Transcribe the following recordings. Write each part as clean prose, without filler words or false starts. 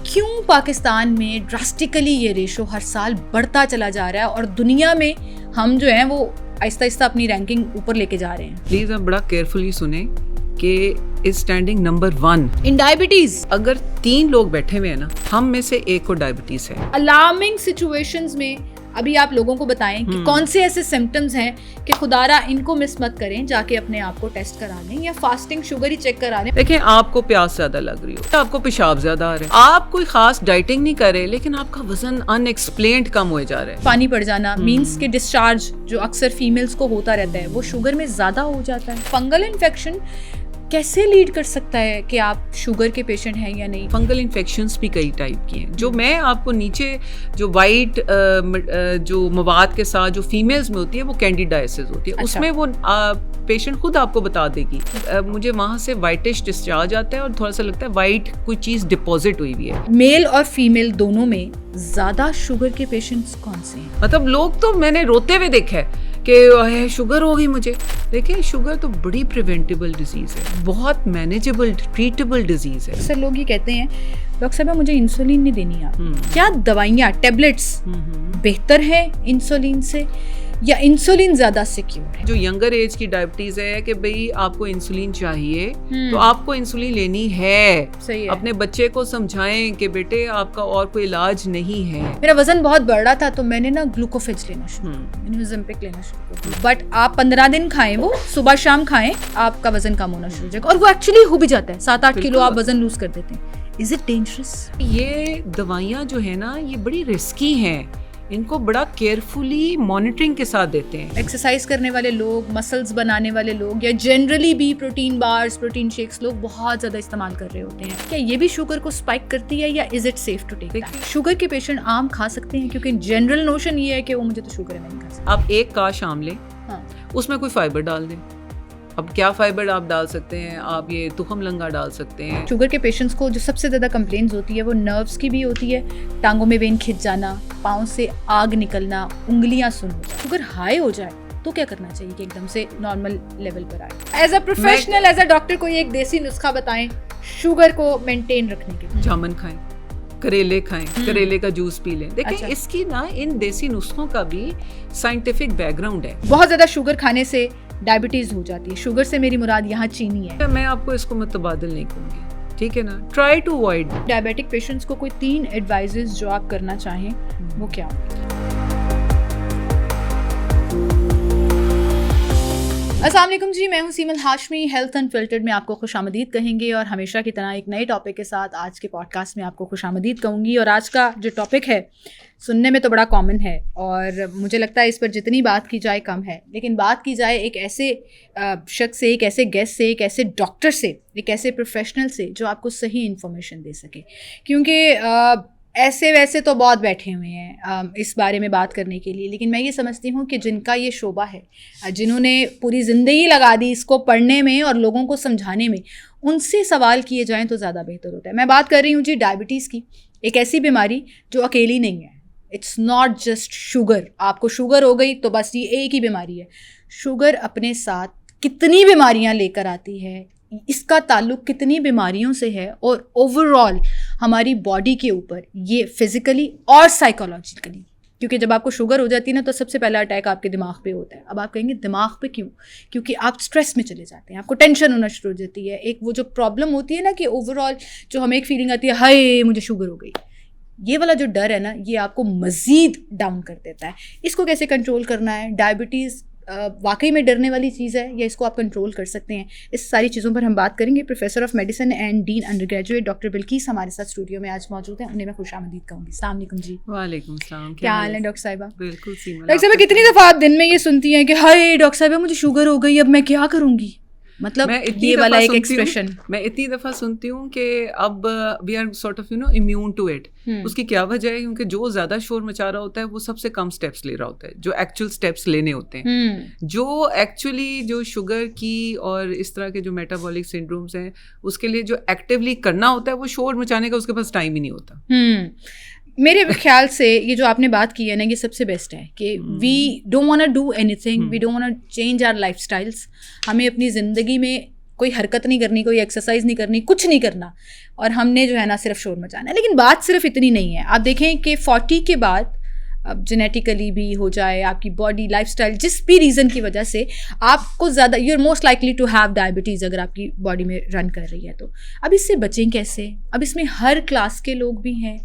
क्यों पाकिस्तान में ड्रास्टिकली ये रेशो हर साल बढ़ता चला जा रहा है और दुनिया में हम जो हैं वो आहिस्ता आहिस्ता अपनी रैंकिंग ऊपर लेके जा रहे हैं? प्लीज आप बड़ा केयरफुली सुने कि is standing number 1 in diabetes. अगर 3 लोग बैठे हुए हैं ना, हम में से एक को डायबिटीज है। अलार्मिंग सिचुएशंस में अभी आप लोगों को बताएं कि कौन से ऐसे सिम्टम्स हैं कि खुदारा इनको मिस मत करें, जाके अपने आप को टेस्ट करा लें या फास्टिंग शुगर ही चेक करा लें। देखिए, आपको प्यास ज्यादा लग रही हो, आपको पेशाब ज्यादा आ रहा है, आप कोई खास डाइटिंग नहीं कर रहे, लेकिन आपका वजन अनएक्सप्लेन्ड कम हो जा रहा है। पानी पड़ जाना मींस के डिस्चार्ज जो अक्सर फीमेल्स को होता रहता है वो शुगर में ज्यादा हो जाता है। फंगल इन्फेक्शन कैसे लीड कर सकता है कि आप शुगर के पेशेंट हैं या नहीं? फंगल इन्फेक्शंस भी कई टाइप की हैं। जो मैं आपको नीचे जो वाइट जो मवाद के साथ जो फीमेल्स में होती है वो कैंडिडाइसिस होती है। अच्छा। उसमें वो पेशेंट खुद आपको बता देगी, मुझे वहाँ से वाइटिश डिस्चार्ज आता है और थोड़ा सा लगता है वाइट कोई चीज़ डिपॉजिट हुई हुई है। मेल और फीमेल दोनों में ज्यादा शुगर के पेशेंट्स कौन से हैं? मतलब लोग तो मैंने रोते हुए देखा है कि शुगर हो गई मुझे। देखिए, शुगर तो बड़ी प्रिवेंटेबल डिजीज है, बहुत मैनेजेबल ट्रीटेबल डिजीज है। अक्सर लोग ये कहते हैं डॉक्टर साहब मुझे इंसुलिन नहीं देनी आप। क्या दवाइयाँ टैबलेट्स बेहतर है इंसुलिन से या इंसुलिन ज्यादा सिक्योर है? जो यंगर एज की डायबिटीज है कि भाई आपको इंसुलिन चाहिए तो आपको इंसुलिन लेनी है। सही है। अपने बच्चे को समझाएं कि बेटे आपका और कोई इलाज नहीं है। मेरा वजन बहुत बढ़ रहा था तो मैंने ना ग्लूकोफेज लेना शुरू किया, मैंने ओज़ेम्पिक लेना शुरू कर दिया। बट आप 15 दिन खाएं, वो सुबह शाम खाएं, आपका वजन कम होना शुरू हो जाएगा और वो एक्चुअली हो भी जाता है। 7-8 किलो आप वजन लूज कर देते हैं। Is it dangerous? ये दवाइयाँ जो है ना, ये बड़ी रिस्की हैं, इनको बड़ा केयरफुली मॉनिटरिंग के साथ देते हैं। एक्सरसाइज करने वाले लोग, मसल्स बनाने वाले लोग या जनरली भी प्रोटीन बार्स, प्रोटीन शेक्स लोग बहुत ज्यादा इस्तेमाल कर रहे होते हैं। क्या ये भी शुगर को स्पाइक करती है या is it safe to take? Sugar के पेशेंट आम खा सकते हैं क्योंकि जनरल नोशन ये है कि वो मुझे तो शुगर है, मैं नहीं खा सकता। आप एक काश आम लें, उसमें कोई फाइबर डाल दें। अब क्या फाइबर आप डाल सकते हैं? आप ये तुखम लंगा डाल सकते हैं। शुगर के पेशेंट्स को जो सबसे ज्यादा कंप्लेंट्स होती है वो नर्व्स की भी होती है, टांगों में वेन खिंच जाना, पाँव से आग निकलना, उंगलियां सुन हो जाए। शुगर हाई हो जाए तो क्या करना चाहिए कि एकदम से नॉर्मल लेवल पर आए? As a professional, as a doctor कोई एक देसी नुस्खा बताएं शुगर को मेंटेन रखने के लिए। जामुन खाएं, करेले खाएं, करेले का जूस पी लें। देखिए, अच्छा। इसकी ना इन देसी नुस्खों का भी साइंटिफिक बैकग्राउंड है। बहुत ज्यादा शुगर खाने से डायबिटीज हो जाती है। शुगर से मेरी मुराद यहाँ चीनी है। मैं आपको इसको मुतबादिल नहीं कहूँगी, ठीक है ना? Try to avoid. Diabetic patients को कोई 3 एडवाइजेस जो आप करना चाहें वो क्या होंगे? अस्सलाम वालेकुम जी, मैं हूं सीमल हाशमी। हेल्थ अनफिल्टर्ड में आपको खुशामदीद कहेंगे और हमेशा की तरह एक नए टॉपिक के साथ आज के पॉडकास्ट में आपको खुशामदीद कहूँगी। और आज का जो टॉपिक है सुनने में तो बड़ा कॉमन है और मुझे लगता है इस पर जितनी बात की जाए कम है, लेकिन बात की जाए एक ऐसे शख्स से, एक ऐसे गेस्ट से, एक ऐसे डॉक्टर से, एक ऐसे प्रोफेशनल से जो आपको सही इन्फॉर्मेशन दे सके। क्योंकि ऐसे वैसे तो बहुत बैठे हुए हैं इस बारे में बात करने के लिए, लेकिन मैं ये समझती हूँ कि जिनका ये शोबा है, जिन्होंने पूरी ज़िंदगी लगा दी इसको पढ़ने में और लोगों को समझाने में, उनसे सवाल किए जाएं तो ज़्यादा बेहतर होता है। मैं बात कर रही हूँ जी डायबिटीज़ की, एक ऐसी बीमारी जो अकेली नहीं है। It's not just sugar. आपको शुगर हो गई तो बस ये एक ही बीमारी है। शुगर अपने साथ कितनी बीमारियाँ लेकर आती है, इसका ताल्लुक कितनी बीमारियों से है और ओवरऑल हमारी बॉडी के ऊपर, ये फिजिकली और साइकोलॉजिकली। क्योंकि जब आपको शुगर हो जाती है ना तो सबसे पहला अटैक आपके दिमाग पे होता है। अब आप कहेंगे दिमाग पे क्यों? क्योंकि आप स्ट्रेस में चले जाते हैं, आपको टेंशन होना शुरू हो जाती है। एक वो जो प्रॉब्लम होती है ना कि ओवरऑल जो हमें एक फीलिंग आती है, हाय मुझे शुगर हो गई, ये वाला जो डर है ना, ये आपको मज़ीद डाउन कर देता है। इसको कैसे कंट्रोल करना है? डायबिटीज़ वाकई में डरने वाली चीज़ है या इसको आप कंट्रोल कर सकते हैं? इस सारी चीज़ों पर हम बात करेंगे। Professor of medicine and dean under graduate doctor Bilkis हमारे साथ स्टूडियो में आज मौजूद हैं। उन्हें मैं खुशामदीद कहूँगी। अस्सलाम वालेकुम जी। वालेकुम सलाम। क्या हाल है डॉक्टर साहिबा? बिल्कुल सीमा। डॉक्टर साहिबा, कितनी दफ़ा आप दिन में ये सुनती हैं कि हाय डॉक्टर साहिबा मुझे शुगर हो गई, अब मैं क्या करूँगी? मतलब ये वाला एक एक्सप्रेशन मैं इतनी दफ़ा सुनती हूँ कि अब we are sort of immune to it. उसकी क्या वजह है? क्योंकि जो ज़्यादा शोर मचा रहा होता है वो सबसे कम स्टेप्स ले रहा होता है, जो एक्चुअल स्टेप्स लेने होते हैं। जो एक्चुअली जो शुगर की और इस तरह के जो मेटाबॉलिक सिंड्रोम्स हैं उसके लिए जो एक्टिवली करना होता है वो शोर मचाने का उसके पास टाइम ही नहीं होता। मेरे ख्याल से ये जो आपने बात की है ना, ये सबसे बेस्ट है कि we don't want to do anything, we don't want to change our lifestyles. हमें अपनी ज़िंदगी में कोई हरकत नहीं करनी, कोई एक्सरसाइज नहीं करनी, कुछ नहीं करना, और हमने जो है ना सिर्फ शोर मचाना है। लेकिन बात सिर्फ इतनी नहीं है। आप देखें कि 40 के बाद अब जेनेटिकली भी हो जाए, आपकी बॉडी, लाइफस्टाइल, जिस भी रीज़न की वजह से आपको ज़्यादा, you are most likely to have diabetes अगर आपकी बॉडी में रन कर रही है तो। अब इससे बचें कैसे? अब इसमें हर क्लास के लोग भी हैं,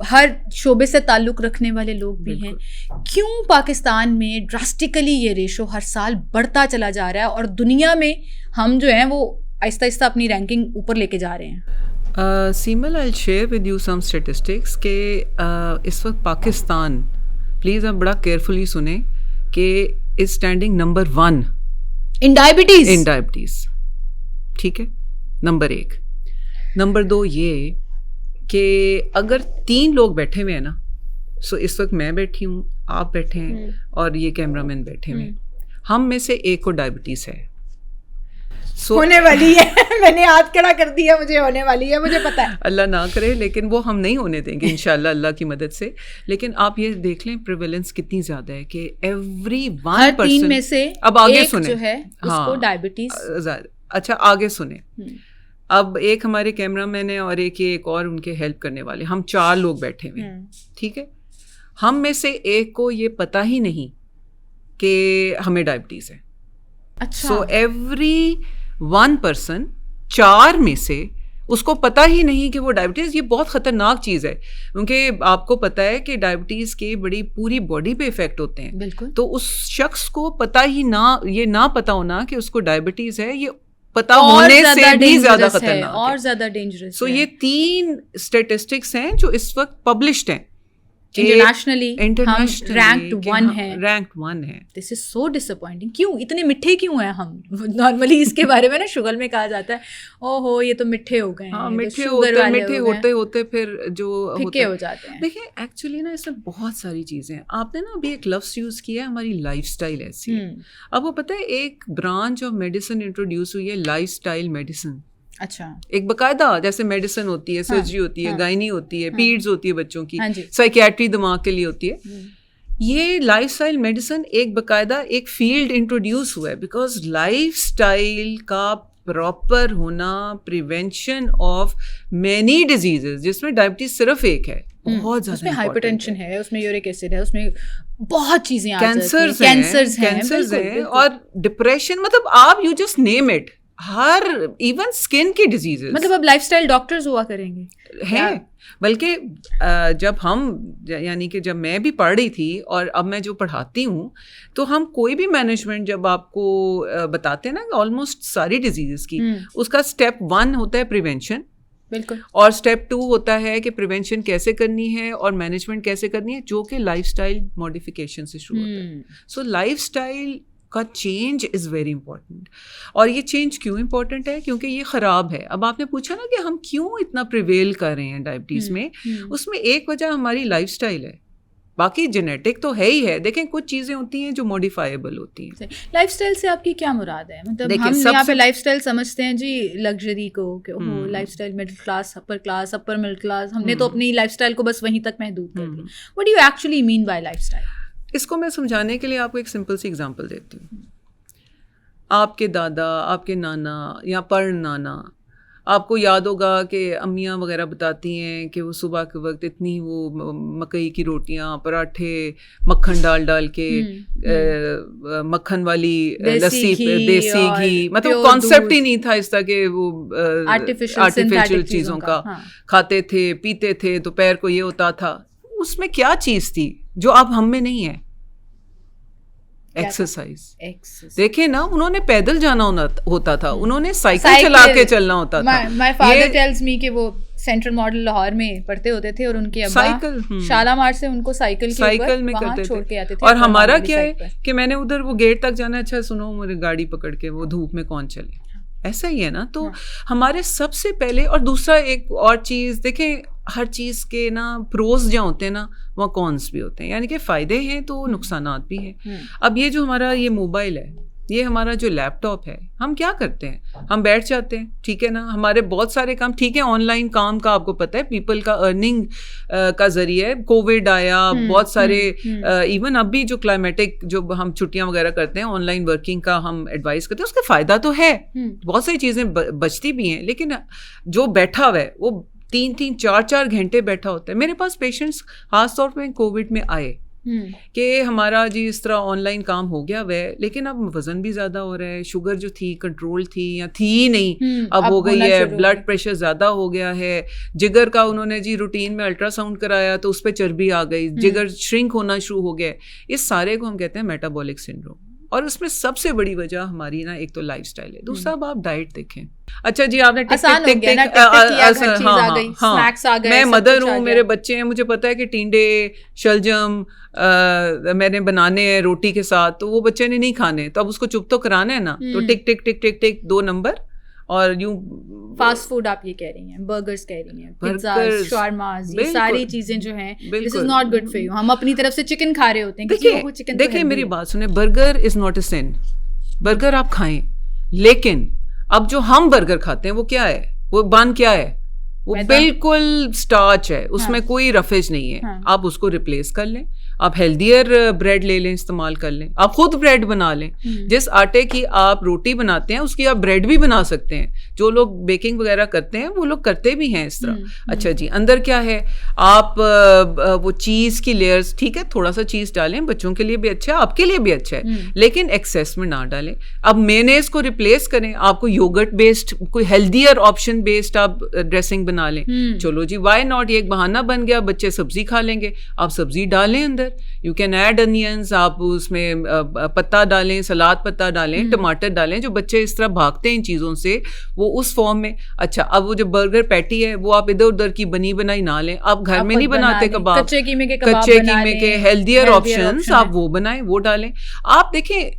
हर शोबे से ताल्लुक़ रखने वाले लोग भी हैं। क्यों पाकिस्तान में ड्रास्टिकली ये रेशो हर साल बढ़ता चला जा रहा है और दुनिया में हम जो हैं वो आहिस्ता आहिस्ता अपनी रैंकिंग ऊपर लेके जा रहे हैं? सीमल, I share with you some statistics के इस वक्त पाकिस्तान, प्लीज़ आप बड़ा केयरफुली सुने, कि is standing number 1 in diabetes. In diabetes, ठीक है, नंबर 1। नंबर 2 ये कि अगर 3 लोग बैठे हुए हैं ना, सो इस वक्त मैं बैठी हूँ, आप बैठे हैं और ये कैमरामैन बैठे हुए हैं, हम में से एक को डायबिटीज़ है। होने वाली है मैंने हाथ खड़ा कर दिया, मुझे होने वाली है, मुझे पता है। अल्लाह ना करे, लेकिन वो हम नहीं होने देंगे इंशाल्लाह अल्लाह की मदद से। लेकिन आप ये देख लें प्रिवेलेंस कितनी ज़्यादा है कि एवरी 1% 3 में से अब आगे एक सुने जो है उसको डायबिटीज़। अच्छा, आगे सुने। अब एक हमारे कैमरामैन है और एक और उनके हेल्प करने वाले, हम 4 लोग बैठे हुए हैं, ठीक है। हम में से एक को ये पता ही नहीं कि हमें डायबिटीज़ है। अच्छा। सो एवरी 1% 4 में से उसको पता ही नहीं कि वो डायबिटीज़, ये बहुत ख़तरनाक चीज़ है, क्योंकि आपको पता है कि डायबिटीज़ के बड़ी पूरी बॉडी पे इफ़ेक्ट होते हैं। बिल्कुल। तो उस शख्स को पता ही ना, ये ना पता होना कि उसको डायबिटीज़ है, ये पता होने से भी ज़्यादा खतरनाक और ज़्यादा डेंजरस। सो ये 3 स्टेटिस्टिक्स हैं जो इस वक्त पब्लिश्ड हैं इंटरनेशनली रैंक्ड 1 है। रैंक्ड 1 है। This is so disappointing. क्यों इतने मिठे क्यों हैं हम? नॉर्मली इसके बारे में ना शुगर में कहा जाता है, ओहो ये तो मिठे हो गए हैं। हाँ, मिठे होते फिर जो फिक्के हो जाते हैं। देखिए एक्चुअली ना इसमें बहुत सारी चीज़ें हैं। आपने ना अभी एक लफ्ज़ यूज़ किया है, हमारी लाइफस्टाइल ऐसी है। अब वो पता है एक ब्रांच ऑफ मेडिसिन इंट्रोड्यूस हुई है, लाइफस्टाइल मेडिसिन। अच्छा। एक बकायदा जैसे मेडिसिन होती है, सर्जरी होती है, गायनी होती है, पीड्स होती है बच्चों की, साइकियाट्री दिमाग के लिए होती है। ये लाइफस्टाइल मेडिसिन एक बकायदा एक फील्ड इंट्रोड्यूस हुआ है, बिकॉज लाइफस्टाइल का प्रॉपर होना प्रिवेंशन ऑफ मैनी डिजीजेस, जिसमें डायबिटीज सिर्फ एक है, बहुत ज्यादा। उसमें हाइपरटेंशन है, उसमें यूरिक एसिड है, उसमें बहुत चीजें, कैंसर्स हैं और डिप्रेशन, मतलब आप you just name it, her even skin की डिजीजेस। मतलब अब लाइफस्टाइल डॉक्टर्स हुआ करेंगे हैं। बल्कि जब हम, यानी कि जब मैं भी पढ़ रही थी और अब मैं जो पढ़ाती हूँ, तो हम कोई भी मैनेजमेंट जब आपको बताते हैं ना ऑलमोस्ट सारी डिजीजेस की, उसका स्टेप 1 होता है प्रिवेंशन, बिल्कुल, और स्टेप 2 होता है कि प्रिवेंशन कैसे करनी है और मैनेजमेंट कैसे करनी है, जो कि लाइफस्टाइल मॉडिफिकेशन से शुरू होता है। सो लाइफस्टाइल का चेंज इज़ वेरी इंपॉर्टेंट। और ये चेंज क्यों इंपॉर्टेंट है? क्योंकि ये ख़राब है। अब आपने पूछा ना कि हम क्यों इतना प्रिवेल कर रहे हैं डायबिटीज़ में, उसमें एक वजह हमारी लाइफस्टाइल है, बाकी जेनेटिक तो है ही है। देखें कुछ चीज़ें होती हैं जो मॉडिफाइबल होती हैं। लाइफस्टाइल से आपकी क्या मुराद है? मतलब हम यहाँ पे लाइफस्टाइल समझते हैं जी लग्जरी को, कि oh lifestyle middle class, upper middle class, हमने तो अपनी लाइफस्टाइल को बस वहीं तक महदूद कर दिया। What do you actually mean by lifestyle? इसको मैं समझाने के लिए आपको एक सिंपल सी एग्जांपल देती हूँ। आपके दादा, आपके नाना या पर नाना, आपको याद होगा कि अम्मियाँ वगैरह बताती हैं कि वो सुबह के वक्त इतनी वो मकई की रोटियाँ, पराठे, मक्खन डाल के मक्खन वाली लस्सी, देसी घी, मतलब कॉन्सेप्ट ही नहीं था इस तरह के वो आर्टिफिशियल चीज़ों का खाते थे, पीते थे, दोपहर को ये होता था। उसमें क्या चीज़ थी जो अब हम में नहीं है? एक्सरसाइज। देखें ना, उन्होंने पैदल जाना होता था, उन्होंने साइकिल चला के चलना होता था। माय फादर टेल्स मी कि वो सेंट्रल मॉडल लाहौर में पढ़ते होते थे और उनके अब्बा शालामार से उनको साइकिल में करते छोड़ के आते थे। और हमारा क्या है कि मैंने उधर वो गेट तक जाना, अच्छा सुनो मेरी गाड़ी पकड़ के, वो धूप में कौन चले, ऐसा ही है ना। तो हमारे सबसे पहले, और दूसरा एक और चीज़ देखें, हर चीज़ के ना प्रोज जहाँ होते हैं ना, वहाँ कॉन्स भी होते हैं, यानी कि फ़ायदे हैं तो नुकसानात भी हैं। अब ये जो हमारा ये मोबाइल है, ये हमारा जो लैपटॉप है, हम क्या करते हैं, हम बैठ जाते हैं, ठीक है ना, हमारे बहुत सारे काम, ठीक है, ऑनलाइन काम का आपको पता है पीपल का अर्निंग का जरिए है। कोविड आया, बहुत सारे इवन अभी जो क्लाइमेटिक जो हम छुट्टियां वगैरह करते हैं, ऑनलाइन वर्किंग का हम एडवाइस करते हैं, उसका फ़ायदा तो है, बहुत सारी चीज़ें बचती भी हैं, लेकिन जो बैठा हुआ है वो 3-3, 4-4 घंटे बैठा होता है। मेरे पास पेशेंट्स खास तौर पे कोविड में आए कि हमारा जी इस तरह ऑनलाइन काम हो गया वह, लेकिन अब वजन भी ज़्यादा हो रहा है, शुगर जो थी कंट्रोल थी या थी ही नहीं, अब हो गई है, ब्लड प्रेशर ज़्यादा हो गया है, जिगर का उन्होंने जी रूटीन में अल्ट्रासाउंड कराया तो उस पर चर्बी आ गई, जिगर श्रिंक होना शुरू हो गया। इस सारे को हम कहते हैं मेटाबॉलिक सिंड्रोम। और उसमें सबसे बड़ी वजह हमारी ना, एक तो लाइफस्टाइल है, दूसरा अब आप डाइट देखें। अच्छा जी, आपने मैं मदर हूँ, मेरे बच्चे हैं, मुझे पता है कि टिंडे शलजम मैंने बनाने हैं रोटी के साथ, तो वो बच्चे ने नहीं खाने, तो अब उसको चुप तो कराना है ना, तो टिक टिक टिक टिक टिक 2 नंबर। और यूं फास्ट फूड आप ये कह रही हैं, बर्गर्स कह रही हैं, पिज़्ज़ास, शावरमास, ये सारी चीजें जो हैं, this is not good for you. हम अपनी तरफ से चिकन खा रहे होते हैं। देखिए मेरी बात सुने, burger is not a sin, burger आप खाएं, लेकिन अब जो हम बर्गर खाते हैं वो क्या है, वो बन क्या है, वो बिल्कुल स्टार्च है, उसमें कोई रफेज नहीं है। आप उसको रिप्लेस कर लें, आप हेल्दियर ब्रेड ले लें, इस्तेमाल कर लें, आप खुद ब्रेड बना लें। जिस आटे की आप रोटी बनाते हैं उसकी आप ब्रेड भी बना सकते हैं। जो लोग बेकिंग वगैरह करते हैं वो लोग करते भी हैं इस तरह। अच्छा जी, अंदर क्या है, आप वो चीज़ की लेयर्स, ठीक है, थोड़ा सा चीज़ डालें, बच्चों के लिए भी अच्छा है, आपके लिए भी अच्छा है, लेकिन एक्सेस में ना डालें। अब मेयोनेज़ को रिप्लेस करें, आपको योगर्ट बेस्ड कोई हेल्दियर ऑप्शन बेस्ड आप ड्रेसिंग बना लें, चलो जी, वाई नॉट, ये एक बहाना बन गया, बच्चे सब्जी खा लेंगे, आप सब्जी डालें अंदर, यू कैन ऐड अनियंस, आप उसमें पत्ता डालें, सलाद पत्ता डालें, टमाटर डालें, जो बच्चे इस तरह भागते हैं इन चीज़ों से, वो उस फॉर्म में। अच्छा, अब वो जो बर्गर पैटी है वो आप इधर उधर की बनी बनाई ना लें, आप घर में नहीं बनाते कबाब, कच्चे कीमे के हेल्दियर ऑप्शंस आप वो बनाएं, वो डालें। आप देखें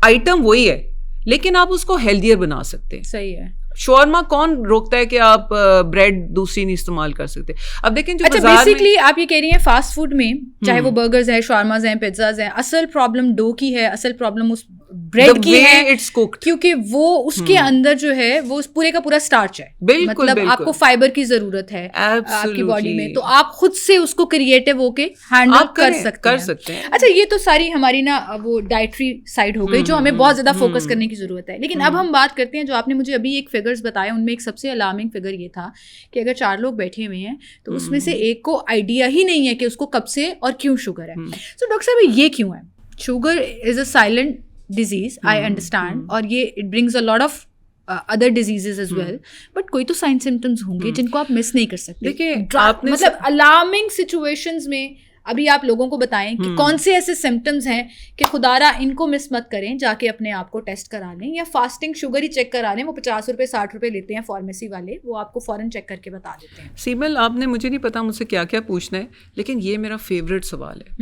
आइटम वही है, लेकिन आप उसको हेल्दियर बना सकते हैं। सही है। शॉर्मा कौन रोकता है कि आप ब्रेड दूसरी नहीं इस्तेमाल कर सकते। अब देखें जो अच्छा, बेसिकली आप ये कह रही हैं फास्ट फूड में, चाहे वो बर्गर्स हैं, शॉर्माज हैं, पिज्जाज हैं, असल प्रॉब्लम डो की है, असल प्रॉब्लम उस ब्रेड की है, इट्स कुक्ड, क्योंकि वो उसके अंदर जो है वो पूरे का पूरा स्टार्च है। बिल्कुल, मतलब आपको फाइबर की जरूरत है आपकी बॉडी में, तो आप खुद से उसको क्रिएटिव होके हैंडल कर सकते हैं। अच्छा, ये तो सारी हमारी ना वो डाइटरी साइड हो गई, जो हमें बहुत ज्यादा फोकस करने की जरूरत है। लेकिन अब हम बात करते हैं, जो आपने मुझे अभी एक फिगर्स बताए, उनमें एक सबसे अलार्मिंग फिगर ये था कि अगर 4 लोग बैठे हुए हैं तो उसमें से एक को आइडिया ही नहीं है कि उसको कब से और क्यों शुगर है। सो डॉक्टर साहब, ये क्यों है? Sugar is a silent disease, I understand, और ये it brings a lot of other diseases as well, but कोई तो साइन सिम्टम्स होंगे जिनको आप मिस नहीं कर सकते। देखिए, मतलब अलार्मिंग सिचुएशंस में अभी आप लोगों को बताएं कि कौन से ऐसे सिम्टम्स हैं कि खुदारा इनको मिस मत करें, जाके अपने आप को टेस्ट करा लें, या फास्टिंग शुगर ही चेक करा लें। वो 50 रुपये 60 रुपये लेते हैं फार्मेसी वाले, वो आपको फौरन चेक करके बता देते हैं। सीमल, आपने मुझे नहीं पता मुझसे क्या क्या पूछना है, लेकिन ये मेरा फेवरेट सवाल है,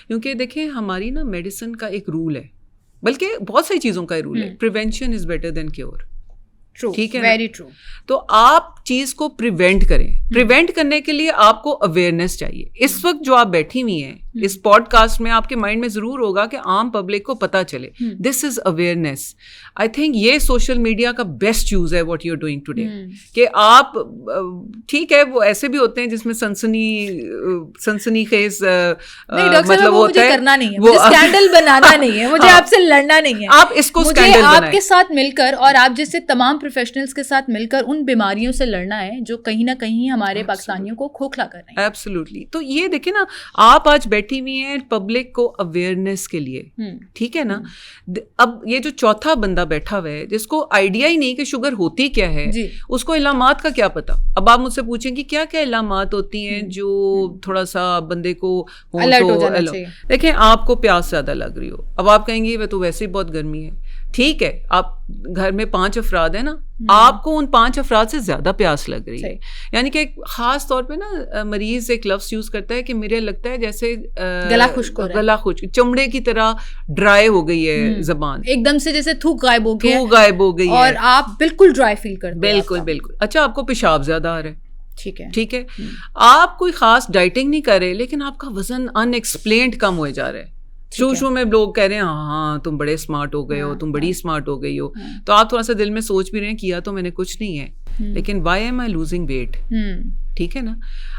क्योंकि देखें हमारी ना मेडिसिन का एक रूल है, बल्कि बहुत सारी चीज़ों का रूल है, prevention is better than cure. ठीक है, वेरी ट्रू। तो आप चीज को प्रिवेंट करें। प्रिवेंट करने के लिए आपको अवेयरनेस चाहिए। इस वक्त जो आप बैठी हुई हैं इस पॉडकास्ट में, आपके माइंड में जरूर होगा कि आम पब्लिक को पता चले, this is awareness. I think ये सोशल मीडिया का बेस्ट यूज है what you are doing today, कि आप, ठीक है, वो ऐसे भी होते हैं जिसमें सनसनी खेज मतलब वो मुझे करना नहीं है, मुझे स्कैंडल बनाना नहीं है, मुझे आपसे लड़ना नहीं है, आप इसको स्कैंडल बनाएं। आपके साथ मिलकर और आप जैसे तमाम प्रोफेशनल्स के साथ मिलकर उन बीमारियों से लड़ना है जो कहीं ना कहीं हमारे पाकिस्तानियों को खोखला कर रहे हैं। एब्सोल्युटली। तो ये देखिए ना, आप आज बैठी हुई हैं पब्लिक को अवेयरनेस के लिए, ठीक है ना। अब ये जो चौथा बंदा बैठा हुआ है जिसको आइडिया ही नहीं कि शुगर होती क्या है, उसको इलामात का क्या पता। अब आप मुझसे पूछेंगे क्या क्या इलामात होती हैं जो थोड़ा सा बंदे को अलर्ट हो जाना चाहिए। देखें, आपको प्यास ज्यादा लग रही हो, अब आप कहेंगे वह तो वैसे ही बहुत गर्मी है, ठीक है, आप घर में 5 अफराद है ना, आपको उन 5 अफराद से ज्यादा प्यास लग रही है, यानी कि खास तौर पे ना मरीज एक लफ्ज यूज करता है कि मुझे लगता है जैसे गला खुश्क हो रहा है, गला खुश्क, चमड़े की तरह ड्राई हो गई है जबान, एकदम से जैसे थूक गायब हो गया, और आप बिल्कुल ड्राई फील करते हैं। बिल्कुल बिल्कुल। अच्छा, आपको पेशाब ज्यादा आ रहा है, ठीक है, आप कोई खास डाइटिंग नहीं कर रहे, लेकिन आपका वजन अनएक्सप्लेन्ड कम हो जा रहा है, शुरू में लोग कह रहे हैं हाँ तुम बड़े स्मार्ट हो गए हो, तुम बड़ी स्मार्ट हो गई हो, तो आप थोड़ा सा दिल में सोच भी रहे हैं किया तो मैंने कुछ नहीं है, लेकिन why am I losing weight, ठीक है ना।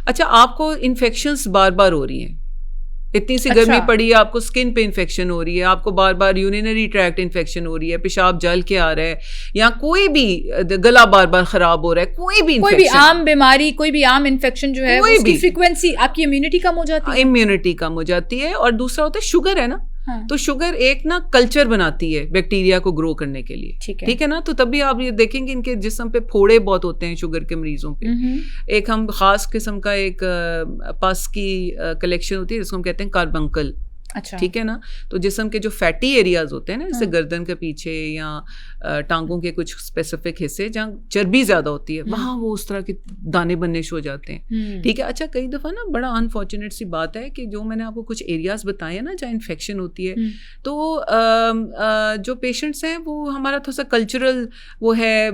अच्छा, आपको इन्फेक्शंस बार बार हो रही हैं, इतनी सी गर्मी पड़ी है, आपको स्किन पे इन्फेक्शन हो रही है, आपको बार बार यूरिनरी ट्रैक्ट इन्फेक्शन हो रही है, पेशाब जल के आ रहा है, या कोई भी गला बार बार खराब हो रहा है, कोई भी आम बीमारी, कोई भी आम इन्फेक्शन जो है उसकी फ्रीक्वेंसी, आपकी इम्यूनिटी कम हो जाती है, इम्यूनिटी कम हो जाती है। और दूसरा होता है शुगर है ना, तो शुगर एक ना कल्चर बनाती है बैक्टीरिया को ग्रो करने के लिए, ठीक है ना। तो तभी आप ये देखेंगे इनके जिस्म पे फोड़े बहुत होते हैं शुगर के मरीजों पे। एक हम खास किस्म का एक पस की कलेक्शन होती है जिसको हम कहते हैं कार्बंकल, अच्छा, ठीक है ना। तो जिस्म के जो फैटी एरियाज होते हैं ना, जैसे गर्दन के पीछे या टांगों के कुछ स्पेसिफिक हिस्से जहाँ चर्बी ज्यादा होती है, वहाँ वो उस तरह के दाने बनने शुरू हो जाते हैं, ठीक है। अच्छा, कई दफा ना बड़ा अनफॉर्चुनेट सी बात है कि जो मैंने आपको कुछ एरियाज बताए हैं ना जहाँ इन्फेक्शन होती है, तो जो पेशेंट्स हैं वो हमारा थोड़ा सा कल्चरल वो है,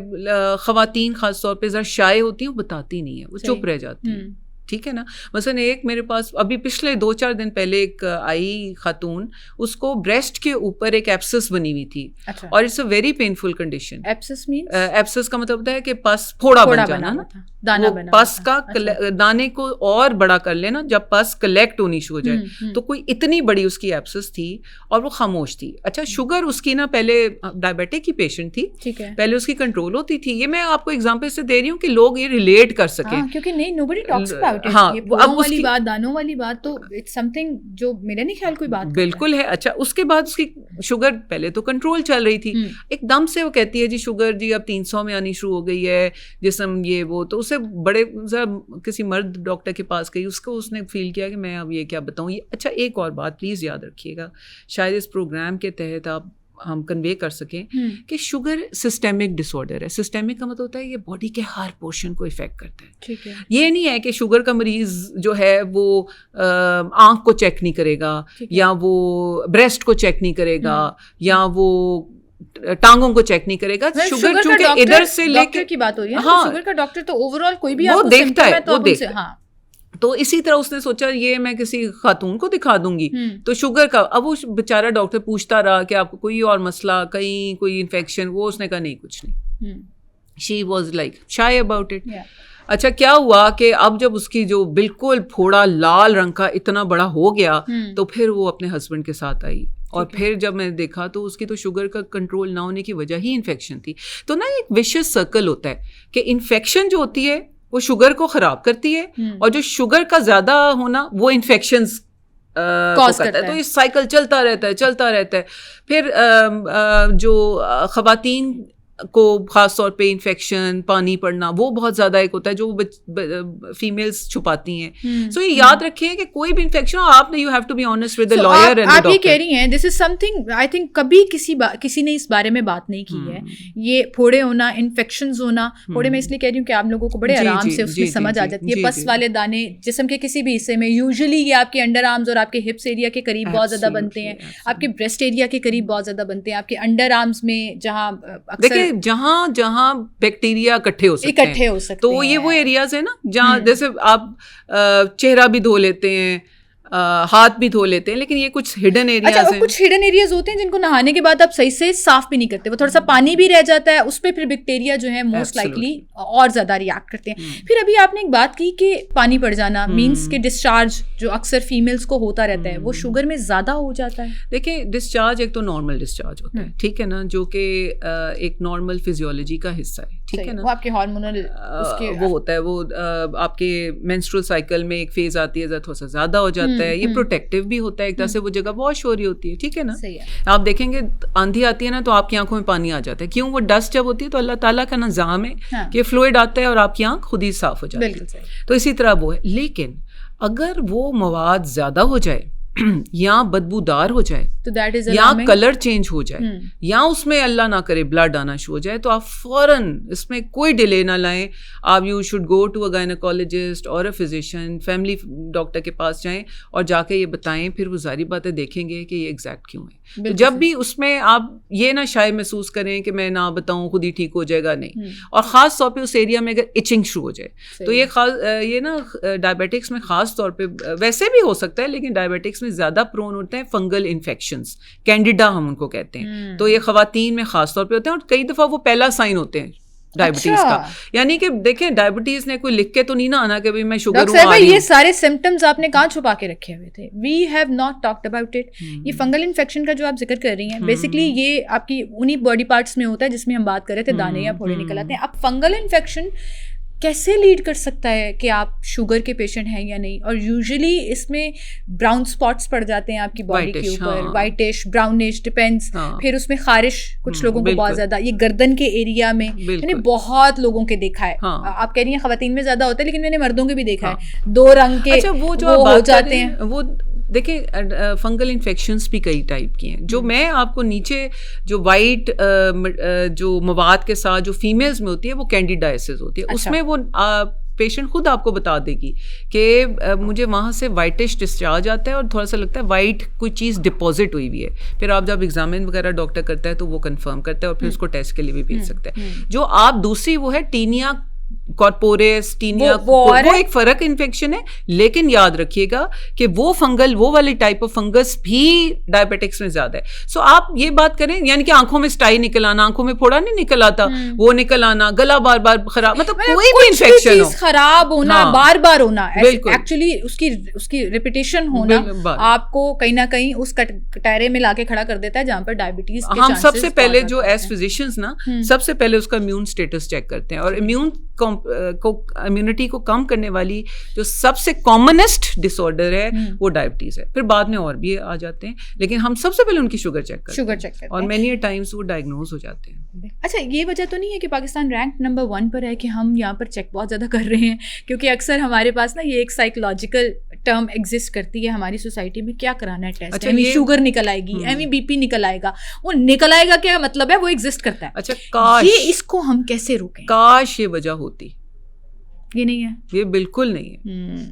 खवातीन खास तौर पर जरा शाय होती हैं, वो बताती नहीं है, वो चुप रह जाती हैं, ठीक है ना। मसलन एक मेरे पास अभी पिछले 2-4 दिन पहले एक आई खातून, उसको ब्रेस्ट के ऊपर एक एब्सेस बनी हुई थी, अच्छा, और it's a very painful condition. Abscess means abscess का मतलब होता है कि पस फोड़ा बन जाना ना, दाना वो बना, पस का अच्छा, दाने को और बड़ा कर लेना, जब पस कलेक्ट होनी शुरू हो जाए। तो कोई इतनी बड़ी उसकी एब्सेस थी और वो खामोश थी। अच्छा, शुगर उसकी ना पहले डायबिटिक की पेशेंट थी, ठीक है, पहले उसकी कंट्रोल होती थी। ये मैं आपको एग्जांपल से दे रही हूँ कि लोग ये रिलेट कर सकें, क्योंकि नहीं, नोबडी टॉक्स अबाउट इट। हाँ, अब वाली बात, दानों वाली बात, तो इट्स समथिंग जो मेरे नहीं ख्याल कोई बात बिल्कुल है। अच्छा, उसके बाद उसकी शुगर पहले तो कंट्रोल चल रही थी, एकदम से वो कहती है जी शुगर जी अब 300 में आनी शुरू हो गई है, जिस्म ये वो। तो उसे बड़े किसी मर्द डॉक्टर के पास गई, उसने फील किया कि मैं अब ये क्या बताऊं ये। अच्छा, एक और बात प्लीज़ याद रखिएगा, शायद इस प्रोग्राम के तहत हम कन्वे कर सकें कि शुगर सिस्टेमिक डिसऑर्डर है। सिस्टेमिक का मतलब होता है ये बॉडी के हर पोर्शन को इफेक्ट करता है, ठीक है। ये नहीं है कि शुगर का मरीज जो है वो आंख को चेक नहीं करेगा, या वो ब्रेस्ट को चेक नहीं करेगा, या वो टांगों को चेक नहीं करेगा। शुगर चूंकि इधर से लेकर की बात हो रही है, हाँ, शुगर का डॉक्टर तो ओवरऑल कोई भी वो देखता है, वो देखता है। हाँ, तो इसी तरह उसने सोचा ये मैं किसी खातून को दिखा दूंगी, तो शुगर का। अब वो बेचारा डॉक्टर पूछता रहा कि आपको कोई और मसला, कहीं कोई इन्फेक्शन, वो उसने कहा नहीं कुछ नहीं। She was like shy about it. अच्छा, क्या हुआ कि अब जब उसकी जो बिल्कुल फोड़ा लाल रंग का इतना बड़ा हो गया, तो फिर वो अपने हस्बैंड के साथ आई, और फिर जब मैंने देखा तो उसकी तो शुगर का कंट्रोल ना होने की वजह ही इन्फेक्शन थी। तो ना एक विशियस सर्कल होता है कि इन्फेक्शन जो होती है वो शुगर को खराब करती है, और जो शुगर का ज्यादा होना वो इन्फेक्शंस कॉज करता है। तो ये साइकिल चलता रहता है। फिर जो खवातीन को खास तौर पे इन्फेक्शन, पानी पड़ना, वो बहुत ज्यादा एक होता है जो फीमेल्स छुपाती हैं। सो ये याद रखिए कि कोई भी इन्फेक्शन हो, आपने you have to be honest with the lawyer and the doctor. आप ये कह रही हैं this is something I think कभी किसी ने इस बारे में बात नहीं की है, ये फोड़े होना, इन्फेक्शंस होना। फोड़े में इसलिए कह रही हूँ कि आप लोगों को बड़े आराम से उसकी समझ आ जाती है। पस वाले दाने जिस्म के किसी भी हिस्से में, यूजुअली ये आपके अंडर आर्म्स और आपके हिप्स एरिया के करीब बहुत ज्यादा बनते हैं, आपके ब्रेस्ट एरिया के करीब बहुत ज्यादा बनते हैं, आपके अंडर आर्म्स में जहाँ अक्सर जहां बैक्टीरिया इकट्ठे हो सकते हैं, तो ये वो एरियाज है ना जहाँ जैसे आप चेहरा भी धो लेते हैं, हाथ भी धो लेते हैं, लेकिन ये कुछ हिडन एरियाज हैं। कुछ हिडन एरियाज होते हैं जिनको नहाने के बाद आप सही से साफ भी नहीं करते, वो थोड़ा सा पानी भी रह जाता है, उस पर फिर बैक्टीरिया जो है मोस्ट लाइकली और ज्यादा रिएक्ट करते हैं। फिर अभी आपने एक बात की कि पानी पड़ जाना मींस के डिस्चार्ज जो अक्सर फीमेल्स को होता रहता है, वो शुगर में ज्यादा हो जाता है। देखिए, डिस्चार्ज एक तो नॉर्मल डिस्चार्ज होता है, ठीक है ना, जो कि एक नॉर्मल फिजियोलॉजी का हिस्सा है, ठीक है ना। वो आपके हार्मोनल वो होता है, वो आपके मेंस्ट्रुअल साइकिल में एक फेज आती है, थोड़ा सा ज्यादा हो जाता है। ये प्रोटेक्टिव भी होता है, एक तरह से वो जगह वॉश हो रही होती है, ठीक है ना। आप देखेंगे आंधी आती है ना तो आपकी आंखों में पानी आ जाता है, क्यों? वो डस्ट जब होती है तो अल्लाह ताला का निज़ाम है कि फ्लूइड आता है और आपकी आंख खुद ही साफ हो जाती है। तो इसी तरह वो है। लेकिन अगर वो मवाद ज्यादा हो जाए या बदबूदार हो जाए, तो दैट इज या कलर चेंज हो जाए, या उसमें अल्लाह ना करे ब्लड आना शुरू हो जाए, तो आप फौरन इसमें कोई डिले ना लाएं। आप you should go to a gynaecologist और अ फिजिशियन, फैमिली डॉक्टर के पास जाएं और जाके ये बताएं। फिर वो जारी बातें देखेंगे कि ये एग्जैक्ट क्यों है। तो जब भी उसमें आप ये ना शायद महसूस करें कि मैं ना बताऊं खुद ही ठीक हो जाएगा, नहीं। और ख़ास तौर पे उस एरिया में अगर इचिंग शुरू हो जाए, तो ये ना डायबिटिक्स में ख़ास तौर पे, वैसे भी हो सकता है लेकिन डायबिटिक्स डायबिटिक्स में ज़्यादा प्रोन होते हैं फंगल इन्फेक्शंस, कैंडिडा हम उनको कहते हैं। तो ये ख़वातीन में ख़ास तौर पे होते हैं और कई दफ़ा वो पहला साइन होते हैं डायबिटीज का। यानी कि देखें, डायबिटीज ने कोई लिख के तो नहीं ना आना कि भाई मैं शुगर हूं। ये सारे सिम्टम्स आपने कहाँ छुपा के रखे हुए थे? We have not talked about it. ये फंगल इन्फेक्शन का जो आप जिक्र कर रही हैं, बेसिकली ये आपकी उन्हीं बॉडी पार्ट्स में होता है जिसमें हम बात कर रहे थे, दाने या फोड़े निकल आते हैं। अब फंगल इन्फेक्शन कैसे लीड कर सकता है कि आप शुगर के पेशेंट हैं या नहीं? और यूजुअली इसमें ब्राउन स्पॉट्स पड़ जाते हैं आपकी बॉडी के ऊपर, वाइटिश, ब्राउनिश, डिपेंड्स। फिर उसमें खारिश कुछ लोगों को बहुत ज्यादा, ये गर्दन के एरिया में मैंने बहुत लोगों के देखा है। आप कह रही हैं खवातीन में ज्यादा होता है, लेकिन मैंने मर्दों के भी देखा है, 2 रंग के वो हो जाते हैं। वो देखिए, फंगल इन्फेक्शंस भी कई टाइप की हैं। जो मैं आपको नीचे जो वाइट जो मवाद के साथ जो फीमेल्स में होती है वो कैंडिडाइसिस होती है। अच्छा। उसमें वो पेशेंट खुद आपको बता देगी कि मुझे वहाँ से वाइटिश डिस्चार्ज आता है और थोड़ा सा लगता है वाइट कोई चीज़ डिपॉजिट हुई हुई है। फिर आप जब एग्जामिन वगैरह डॉक्टर करता है तो वो कंफर्म करता है और फिर उसको टेस्ट के लिए भी भेज सकता है। जो आप दूसरी वो है टीनिया कॉर्पोरेस, टीनिया, वो एक फर्क इन्फेक्शन है, लेकिन याद रखिएगा कि वो फंगल, वो वाली टाइप ऑफ फंगस भी डायबिटिक्स में ज्यादा है। सो आप ये बात करें, यानी कि आंखों में स्टाई निकल आना, आंखों में फोड़ा नहीं निकल आता, वो निकल आना, गला बार बार खराब, मतलब कोई भी इन्फेक्शन हो, खराब होना, बार बार होना, एक्चुअली उसकी रिपीटेशन होना आपको कहीं ना कहीं उस कटहरे में लाके खड़ा कर देता है जहां पर डायबिटीज के हम सबसे पहले जो एज फिजिशियंस ना सबसे पहले उसका इम्यून स्टेटस चेक करते हैं। और इम्यूनिटी को कम करने वाली जो सबसे कॉमनेस्ट डिसऑर्डर है वो डायबिटीज है। फिर बाद में और भी आ जाते हैं, लेकिन हम सबसे पहले उनकी शुगर चेक करते हैं और मेनी टाइम्स वो डायग्नोज हो जाते हैं। अच्छा, ये वजह तो नहीं है कि पाकिस्तान रैंक नंबर 1 पर है कि हम यहाँ पर चेक बहुत ज़्यादा कर रहे हैं? क्योंकि अक्सर हमारे पास ना ये एक साइकोलॉजिकल टर्म एग्जिस्ट करती है हमारी सोसाइटी में, क्या कराना है टेस्ट? अच्छा, शुगर निकल आएगी, एमी बीपी निकल आएगा। वो निकल आएगा क्या मतलब है? वो एग्जिस्ट करता है। अच्छा, काश ये इसको हम कैसे रोकें? काश ये वजह होती। ये नहीं है, ये बिल्कुल नहीं है।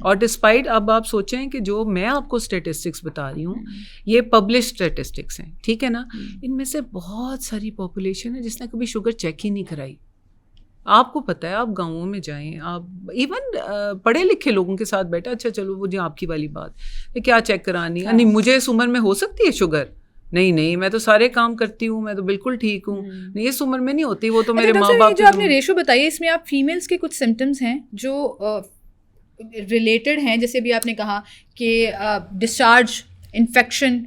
और डिस्पाइट अब आप सोचें कि जो मैं आपको स्टेटिस्टिक्स बता रही हूँ ये पब्लिश स्टेटिस्टिक्स हैं, ठीक है ना? इनमें से बहुत सारी पॉपुलेशन है जिसने कभी शुगर चेक ही नहीं कराई। आपको पता है, आप गाँवों में जाएं, आप इवन पढ़े लिखे लोगों के साथ बैठे, अच्छा चलो वो जो आपकी वाली बात, क्या चेक करानी? नहीं, मुझे इस उम्र में हो सकती है शुगर? नहीं, मैं तो सारे काम करती हूँ, मैं तो बिल्कुल ठीक हूँ। नहीं, इस उम्र में नहीं होती, वो तो मेरे माँ बाप। जो आपने रेशो बताई, इसमें आप फीमेल्स के कुछ सिम्टम्स हैं जो रिलेटेड हैं, जैसे भी आपने कहा कि डिस्चार्ज, इन्फेक्शन,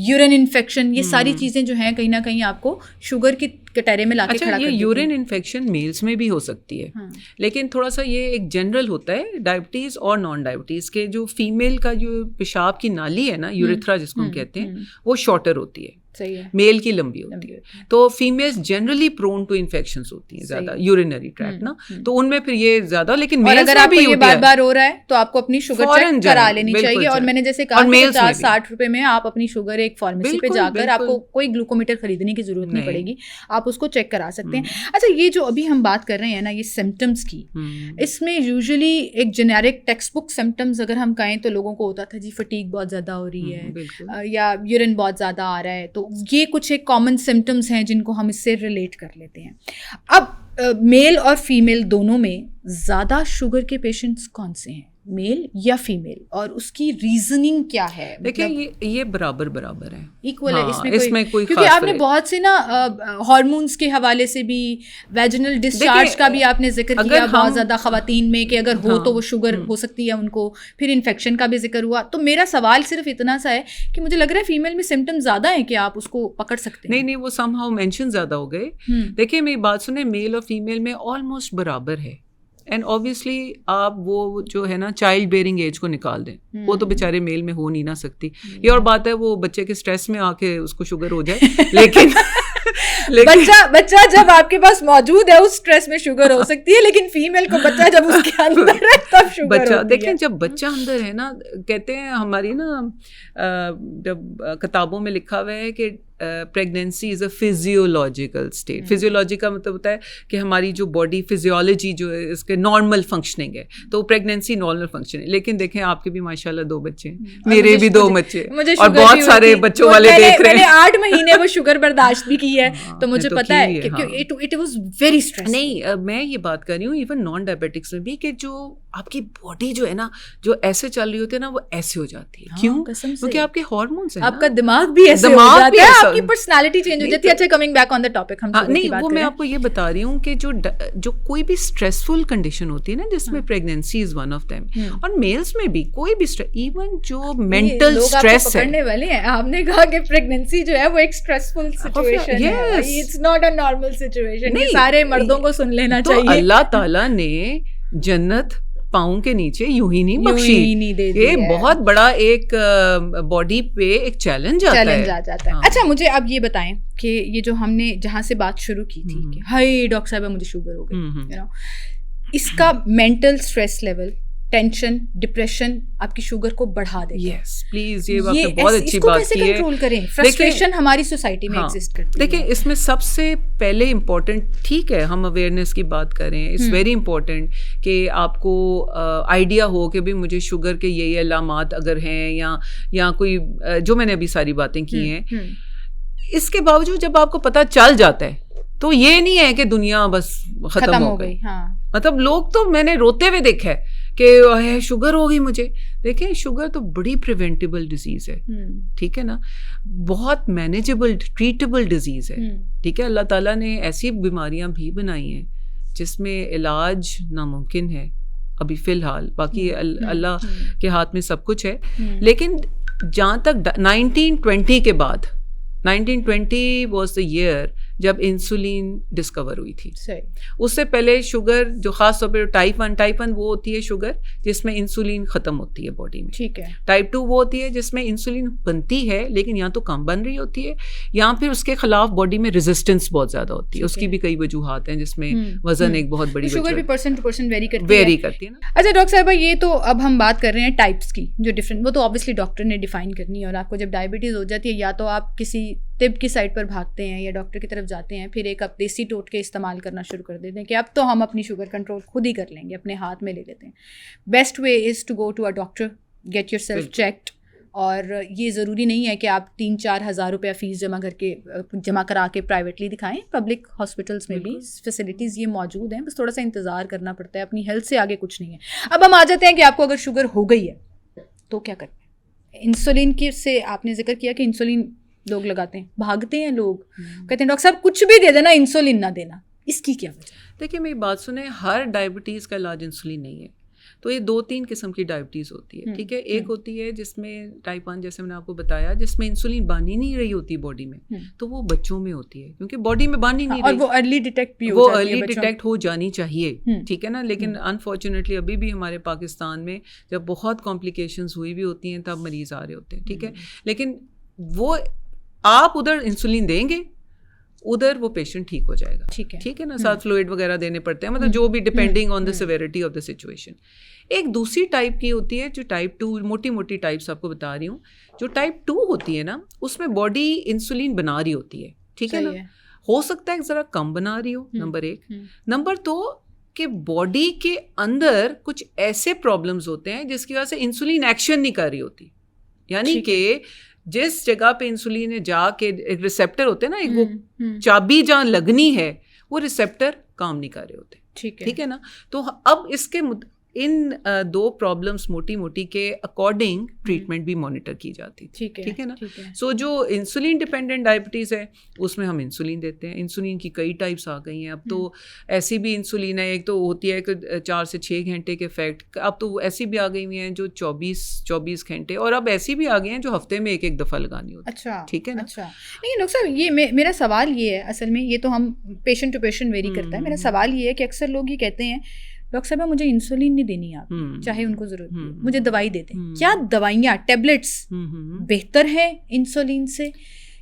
यूरिन इन्फेक्शन, ये सारी चीज़ें जो हैं कहीं ना कहीं आपको शुगर की कटहरे में लाके खड़ा कर देती है। यूरिन इन्फेक्शन मेल्स में भी हो सकती है, लेकिन थोड़ा सा ये एक जनरल होता है डायबिटीज़ और नॉन डायबिटीज़ के। जो फीमेल का जो पेशाब की नाली है ना, यूरेथ्रा जिसको हम कहते हैं, वो शॉर्टर होती है, सही है, मेल की लंबी होती है। तो females generally prone to infections होती हैं ज्यादा, यूरिनरी ट्रैक्ट ना, तो उनमें फिर ये ज्यादा। लेकिन मेल्स अगर आपको ये बार-बार हो रहा है तो आपको अपनी शुगर चेक करा लेनी चाहिए। और मैंने जैसे कहा 50-60 रुपए में आप अपनी शुगर एक फार्मेसी पे जाकर, आपको कोई ग्लूकोमीटर खरीदने की जरूरत नहीं पड़ेगी, आप उसको चेक करा सकते हैं। अच्छा, ये जो अभी हम बात कर रहे हैं ना, ये सिम्टम्स की, इसमें यूजुअली एक जेनेरिक टेक्स्ट बुक सिम्टम्स अगर हम कहें तो लोगों को होता था जी फटीग बहुत ज्यादा हो रही है या यूरिन बहुत ज्यादा आ रहा है, तो ये कुछ एक कॉमन सिम्टम्स हैं जिनको हम इससे रिलेट कर लेते हैं। अब मेल और फीमेल दोनों में ज़्यादा शुगर के पेशेंट्स कौन से हैं, मेल या फीमेल, और उसकी रीजनिंग क्या है? देखिए, ये बराबर है, इक्वल है, इसमें कोई क्योंकि आपने बहुत से ना हार्मोन्स के हवाले से भी, वेजिनल डिस्चार्ज का भी आपने जिक्र किया बहुत ज़्यादा ख़वातीन में कि अगर हो तो वो शुगर हो सकती है उनको, फिर इन्फेक्शन का भी जिक्र हुआ। तो मेरा सवाल सिर्फ इतना सा है कि मुझे लग रहा है फीमेल में सिम्टम्स ज़्यादा है कि आप उसको पकड़ सकते हैं। नहीं, वो समहाउ मेंशन ज़्यादा हो गए। देखिए, मेरी बात सुने, मेल और फीमेल में ऑलमोस्ट बराबर है। एंड ऑब्वियसली आप वो जो है ना चाइल्ड बेयरिंग एज को निकाल दें, वो तो बेचारे मेल में हो नहीं ना सकती। ये और बात है वो बच्चे के स्ट्रेस में आके उसको शुगर हो जाए, लेकिन बच्चा जब आपके पास मौजूद है उस स्ट्रेस में शुगर हो सकती है, लेकिन फीमेल को बच्चा जब उसके अंदर है तब शुगर होती है। देखें, जब बच्चा अंदर है ना, कहते हैं हमारी ना जब किताबों में लिखा हुआ है कि pregnancy is a physiological state. Physiology का मतलब होता है कि हमारी जो बॉडी फिजियोलॉजी जो है इसके नॉर्मल फंक्शनिंग है, तो प्रेगनेंसी नॉर्मल फंक्शन है। लेकिन देखें आपके भी माशाल्लाह 2 बच्चे हैं, मेरे भी 2 बच्चे और बहुत सारे बच्चों वाले देख रहे हैं। मैंने 8 महीने वो शुगर बर्दाश्त भी की है, तो मुझे पता है कि इट वाज वेरी स्ट्रेसफुल। नहीं, मैं ये बात कर रही हूँ इवन नॉन डायबिटिक्स में भी कि जो आपकी बॉडी जो है ना, जो ऐसे चल रही होती है ना, वो ऐसे हो जाती है। क्यों? क्योंकि आपके हार्मोन्स हैं, आपका दिमाग भी ऐसे हो जाता है, आपकी पर्सनालिटी चेंज हो जाती है। अच्छा, coming back on the topic, हम नहीं, वो मैं आपको ये बता रही हूँ कि जो कोई भी स्ट्रेसफुल कंडीशन होती है ना, जिसमें pregnancy is one of them, और मेल्स में भी कोई भी इवन जो मेंटल स्ट्रेस है। पकड़ने वाले हैं, आपने कहा कि प्रेगनेंसी जो है वो एक स्ट्रेसफुल सिचुएशन है, it's not a normal situation. ये सारे मर्दों को सुन लेना चाहिए। अल्लाह ताला ने जन्नत पाँव के नीचे यूं ही नहीं बख्शी, ये बहुत बड़ा एक बॉडी पे एक चैलेंज आ जाता है। अच्छा, मुझे अब ये बताएं कि ये जो हमने जहाँ से बात शुरू की थी कि हाय डॉक्टर साहब मुझे शुगर हो गई, इसका mental stress level, tension, depression आपकी शुगर को बढ़ा देगा। यस प्लीज, ये आपने बहुत अच्छी बात की है। कंट्रोल करें, फ्रस्ट्रेशन हमारी सोसाइटी में एग्जिस्ट करती है। देखिए, इसमें सबसे पहले इम्पोर्टेंट, ठीक है हम अवेयरनेस की बात करें, इट्स वेरी इंपॉर्टेंट कि आपको आइडिया हो कि भी मुझे शुगर के ये अलामात अगर हैं या कोई जो मैंने अभी सारी बातें की हैं। इसके बावजूद जब आपको पता चल जाता है तो ये नहीं है कि दुनिया बस खत्म हो गई। मतलब लोग तो मैंने रोते हुए देखा है कि शुगर हो गई मुझे। देखें, शुगर तो बड़ी प्रिवेंटेबल डिजीज है, ठीक है ना, बहुत मैनेजेबल ट्रीटेबल डिजीज है, ठीक है। अल्लाह ताला ने ऐसी बीमारियां भी बनाई हैं जिसमें इलाज नामुमकिन है अभी फिलहाल, बाकी अल्लाह के हाथ में सब कुछ है। लेकिन जहाँ तक 1920 के बाद, 1920 was the year जब इंसुलिन डिस्कवर हुई थी। उससे पहले शुगर जो खास तौर पर टाइप 1 वो होती है शुगर जिसमें इंसुलिन खत्म होती है बॉडी में, ठीक है। टाइप 2 वो होती है जिसमें इंसुलिन बनती है लेकिन या तो कम बन रही होती है या फिर उसके खिलाफ बॉडी में रेजिस्टेंस बहुत ज्यादा होती है। उसकी भी कई वजूहात हैं जिसमें वजन एक बहुत बड़ी शुगर भी पर्सन टू पर्सन वेरी करती है ना। अच्छा डॉक्टर साहब, ये तो अब हम बात कर रहे हैं टाइप्स की जो डिफरेंट, वो तो ऑब्वियसली डॉक्टर ने डिफाइन करनी है। और आपको जब डायबिटीज हो जाती है या तो आप किसी तिब की साइड पर भागते हैं या डॉक्टर की तरफ जाते हैं, फिर एक आप देसी टोटके इस्तेमाल करना शुरू कर देते हैं कि अब तो हम अपनी शुगर कंट्रोल खुद ही कर लेंगे, अपने हाथ में ले लेते हैं। Best way is to go to a doctor, get yourself checked. और ये ज़रूरी नहीं है कि आप 3-4 हज़ार रुपया फ़ीस जमा करा के प्राइवेटली दिखाएं। पब्लिक हॉस्पिटल्स में भी फैसिलिटीज़ ये मौजूद हैं, बस थोड़ा सा इंतज़ार करना पड़ता है। अपनी हेल्थ से आगे कुछ नहीं है। अब हम आ जाते हैं कि आपको अगर शुगर हो गई है तो क्या करना है। इंसुलिन की से आपने जिक्र किया कि इंसुलिन लोग लगाते हैं, भागते हैं लोग, कहते हैं डॉक्टर साहब कुछ भी दे देना, इंसुलिन ना देना। इसकी क्या वजह? देखिए मेरी बात सुने, हर डायबिटीज़ का इलाज इंसुलिन नहीं है। तो ये 2-3 किस्म की डायबिटीज़ होती है, ठीक है। एक होती है जिसमें टाइप 1 जैसे मैंने आपको बताया, जिसमें इंसुलिन बन ही नहीं रही होती बॉडी में, तो वो बच्चों में होती है क्योंकि बॉडी में बन ही नहीं रही, और वो अर्ली डिटेक्ट हो जानी चाहिए, ठीक है ना। लेकिन अनफॉर्चुनेटली अभी भी हमारे पाकिस्तान में जब बहुत कॉम्प्लिकेशंस हुई भी होती हैं तब मरीज आ रहे होते हैं, ठीक है। लेकिन वो आप उधर इंसुलिन देंगे, उधर वो पेशेंट ठीक हो जाएगा, ठीक है ना। साथ फ्लूइड वगैरह देने पड़ते हैं, मतलब जो भी depending on the severity of the situation. एक दूसरी टाइप की होती है जो टाइप 2, मोटी टाइप्स आपको बता रही हूँ। जो टाइप 2 होती है ना, उसमें बॉडी इंसुलिन बना रही होती है, ठीक है ना। हो सकता है ज़रा कम बना रही हो, नंबर 1। नंबर 2 कि बॉडी के अंदर कुछ ऐसे प्रॉब्लम्स होते हैं जिसकी वजह से इंसुलिन एक्शन नहीं कर रही होती, यानी कि जिस जगह पे इंसुलिन है जाके एक रिसेप्टर होते हैं ना, एक वो चाबी जहाँ लगनी है वो रिसेप्टर काम नहीं कर रहे होते, ठीक है ना। तो अब इसके इन 2 प्रॉब्लम्स मोटी के अकॉर्डिंग ट्रीटमेंट भी मॉनिटर की जाती है, ठीक है ना। सो जो इंसुलिन डिपेंडेंट डायबिटीज़ है उसमें हम इंसुलिन देते हैं। इंसुलिन की कई टाइप्स आ गई हैं अब तो। ऐसी भी इंसुलिन है, एक तो होती है कि 4 से 6 घंटे के इफेक्ट, अब तो ऐसी भी आ गई हुई हैं जो 24 घंटे, और अब ऐसी भी आ गई हैं जो हफ्ते में एक दफ़ा लगानी होती है। अच्छा, ठीक है ना। अच्छा, लेकिन डॉक्टर साहब ये मेरा सवाल ये है, असल में ये तो हम पेशेंट टू पेशेंट वेरी करता है। मेरा सवाल ये है कि अक्सर लोग ये कहते हैं डॉक्टर साहब मुझे इंसुलिन नहीं देनी, आप चाहे उनको जरूरत है, मुझे दवाई देते हैं। क्या दवाइयाँ, टैबलेट्स बेहतर है इंसुलिन से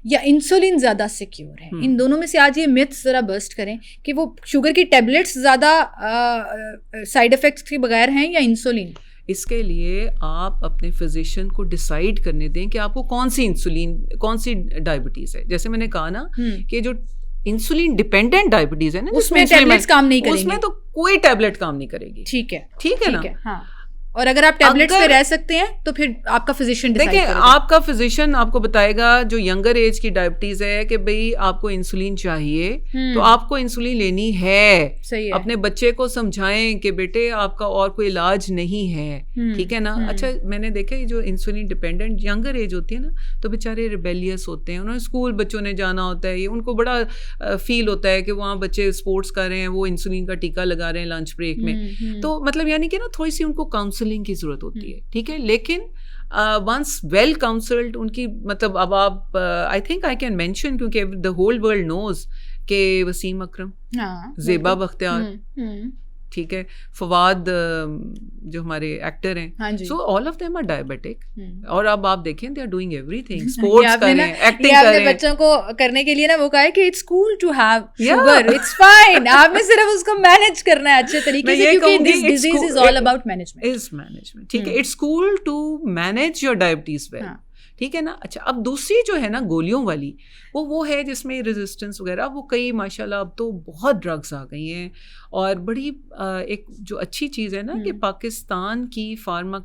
या इंसुलिन ज़्यादा सिक्योर है? इन दोनों में से आज ये मिथ्स ज़रा बस्ट करें कि वो शुगर की टैबलेट्स ज़्यादा साइड इफ़ेक्ट्स के बगैर हैं या इंसुलिन? इसके लिए आप अपने फिजिशियन को डिसाइड करने दें कि आपको कौन सी डायबिटीज़ है। जैसे मैंने कहा ना कि जो इंसुलिन डिपेंडेंट डायबिटीज है ना, उसमें टैबलेट्स काम नहीं करेंगे, उसमें तो कोई टैबलेट काम नहीं करेगी। ठीक है ना? हाँ। और अगर आप टैबलेट्स पे रह सकते हैं तो फिर आपका फिजिशियन डिसाइड करेगा। देखिए, आपका फिजिशियन आपको बताएगा जो यंगर एज की डायबिटीज है कि भाई आपको इंसुलिन चाहिए तो आपको इंसुलिन लेनी है। सही है। अपने बच्चे को समझाएं कि बेटे आपका और कोई इलाज नहीं है, ठीक है ना। अच्छा, मैंने देखा ये जो इंसुलिन डिपेंडेंट यंगर एज होती है ना, तो बेचारे रिबेलियस होते हैं, उन्होंने स्कूल बच्चों ने जाना होता है, ये उनको बड़ा फील होता है कि वहाँ बच्चे स्पोर्ट्स कर रहे हैं, वो इंसुलिन का टीका लगा रहे हैं लंच ब्रेक में, तो मतलब यानी कि ना थोड़ी सी उनको काउंसलिंग की जरूरत होती है, ठीक है। लेकिन वंस वेल काउंसल्ड उनकी मतलब अब आप I think I can mention, क्योंकि द होल वर्ल्ड नोज के वसीम अकरम, ज़ेबा बख्तियार, ठीक है, फवाद जो हमारे एक्टर हैं, so all of them are diabetic. और अब आप देखें they are doing everything, sports कर रहे हैं, एक्टिंग कर रहे हैं। बच्चों को करने के लिए ना वो कहा है कि it's cool to have sugar, it's fine, आपने सिर्फ उसको मैनेज करना है अच्छे तरीके से, क्योंकि this disease is all about management, ठीक है। It's cool to manage your diabetes well, ठीक है ना। अच्छा, अब दूसरी जो है ना गोलियों वाली, वो है जिसमें रेजिस्टेंस वगैरह, वो कई माशाल्लाह अब तो बहुत ड्रग्स आ गई हैं। और बड़ी एक जो अच्छी चीज़ है ना कि पाकिस्तान की फार्मा